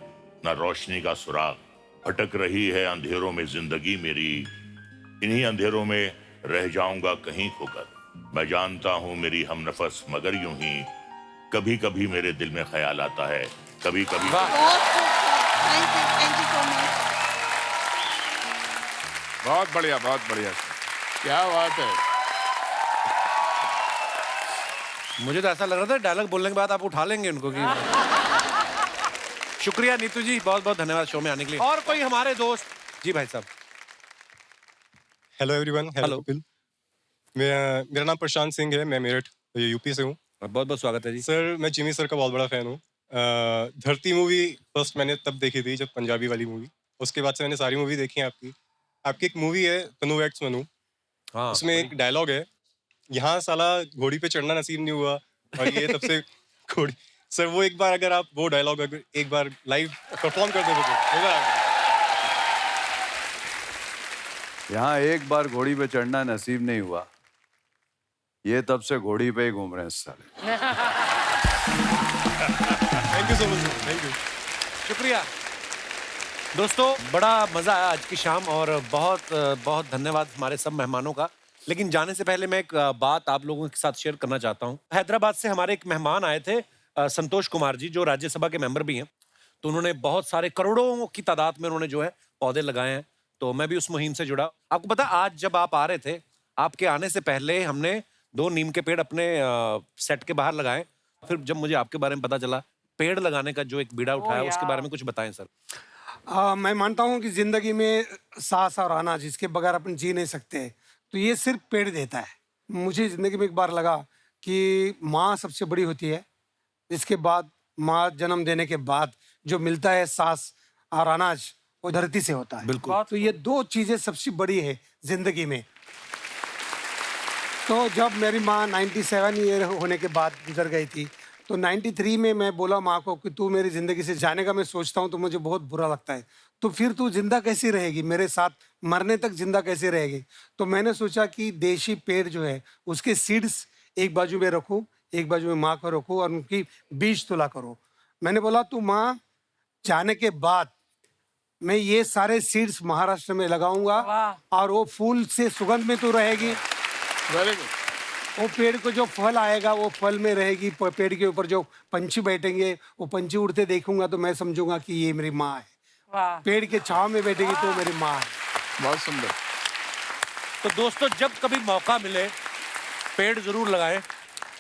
ना रोशनी का सुराग, भटक रही है अंधेरों में जिंदगी मेरी। इन्हीं अंधेरों में रह जाऊंगा कहीं खोकर। मैं जानता हूँ मेरी हमनफस, मगर यूं ही कभी कभी मेरे दिल में ख्याल आता है, कभी कभी। बहुत बढ़िया, बहुत बढ़िया। क्या बात है। मुझे तो ऐसा लग रहा था डायलॉग बोलने के बाद आप उठा लेंगे उनको कि शुक्रिया नीतू जी, बहुत बहुत धन्यवाद शो में आने के लिए। और कोई हमारे दोस्त जी भाई साहब। Hello everyone. हेलो कपिल। मेरा नाम प्रशांत सिंह है, मैं मेरठ यूपी से हूँ। बहुत बहुत स्वागत है जी। सर मैं जिमी सर का बहुत बड़ा फैन हूँ। धरती मूवी फर्स्ट मैंने तब देखी थी जब पंजाबी वाली मूवी, उसके बाद से मैंने सारी मूवी देखी है आपकी। आपकी एक मूवी है तनु एक्स मनु, उसमें एक डायलॉग है, यहाँ साला घोड़ी पे चढ़ना नसीब नहीं हुआ और ये तब से घोड़ी। सर वो एक बार अगर आप वो डायलॉग अगर एक बार लाइव परफॉर्म कर देते तो यहाँ एक बार घोड़ी पे चढ़ना नसीब नहीं हुआ, ये तब से घोड़ी पे ही घूम रहे हैं साले। Thank you so much, thank you. शुक्रिया दोस्तों, बड़ा मजा आया आज की शाम और बहुत बहुत धन्यवाद हमारे सब मेहमानों का। लेकिन जाने से पहले मैं एक बात आप लोगों के साथ शेयर करना चाहता हूँ। हैदराबाद से हमारे एक मेहमान आए थे, संतोष कुमार जी, जो राज्यसभा के मेंबर भी हैं। तो उन्होंने बहुत सारे, करोड़ों की तादाद में उन्होंने जो है पौधे लगाए हैं। तो मैं भी उस मुहिम से जुड़ा। आपको पता, आज जब आप आ रहे थे, आपके आने से पहले हमने 2 नीम के पेड़ अपने सेट के बाहर लगाए। फिर जब मुझे आपके बारे में पता चला, पेड़ लगाने का जो एक बीड़ा उठाया, उसके बारे में कुछ बताएं सर। मैं मानता हूँ कि जिंदगी में सांस और आना, जिसके बगैर अपन जी नहीं सकते, तो ये सिर्फ पेड़ देता है। मुझे जिंदगी में एक बार लगा कि माँ सबसे बड़ी होती है, इसके बाद माँ जन्म देने के बाद जो मिलता है सांस और अनाज, वो धरती से होता है। बिल्कुल। तो ये 2 चीजें सबसे बड़ी है जिंदगी में। तो जब मेरी माँ 97 ईयर होने के बाद गुजर गई थी, तो 93 में मैं बोला माँ को कि तू मेरी ज़िंदगी से जाने का मैं सोचता हूँ तो मुझे बहुत बुरा लगता है, तो फिर तू जिंदा कैसी रहेगी, मेरे साथ मरने तक जिंदा कैसे रहेगी। तो मैंने सोचा कि देशी पेड़ जो है उसके सीड्स एक बाजू में रखूँ, एक बाजू में माँ को रखूँ और उनकी बीज तुला करो। मैंने बोला तू माँ जाने के बाद मैं ये सारे सीड्स महाराष्ट्र में लगाऊंगा और वो फूल से सुगंध में तू रहेगी। Very good. वो पेड़ को जो फल आएगा वो फल में रहेगी, पेड़ के ऊपर जो पंछी बैठेंगे वो पंछी उड़ते देखूंगा तो मैं समझूंगा कि ये मेरी माँ है। पेड़ के छांव में बैठेगी तो मेरी माँ है। बहुत सुंदर। तो दोस्तों, जब कभी मौका मिले पेड़ जरूर लगाएं,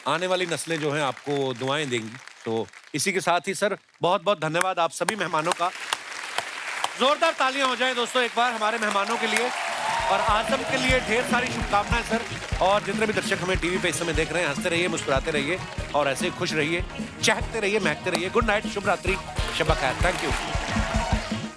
आने वाली नस्लें जो हैं आपको दुआएं देंगी। तो इसी के साथ ही सर बहुत बहुत धन्यवाद आप सभी मेहमानों का। जोरदार तालियां हो जाएं दोस्तों एक बार हमारे मेहमानों के लिए, और आजम के लिए ढेर सारी शुभकामनाएं सर। और जितने भी दर्शक हमें टीवी पे इस समय देख रहे हैं, हंसते रहिए, मुस्कुराते रहिए और ऐसे खुश रहिए, चहकते रहिए, महकते रहिए। गुड नाइट, शुभ रात्रि, शब खैर। Thank you.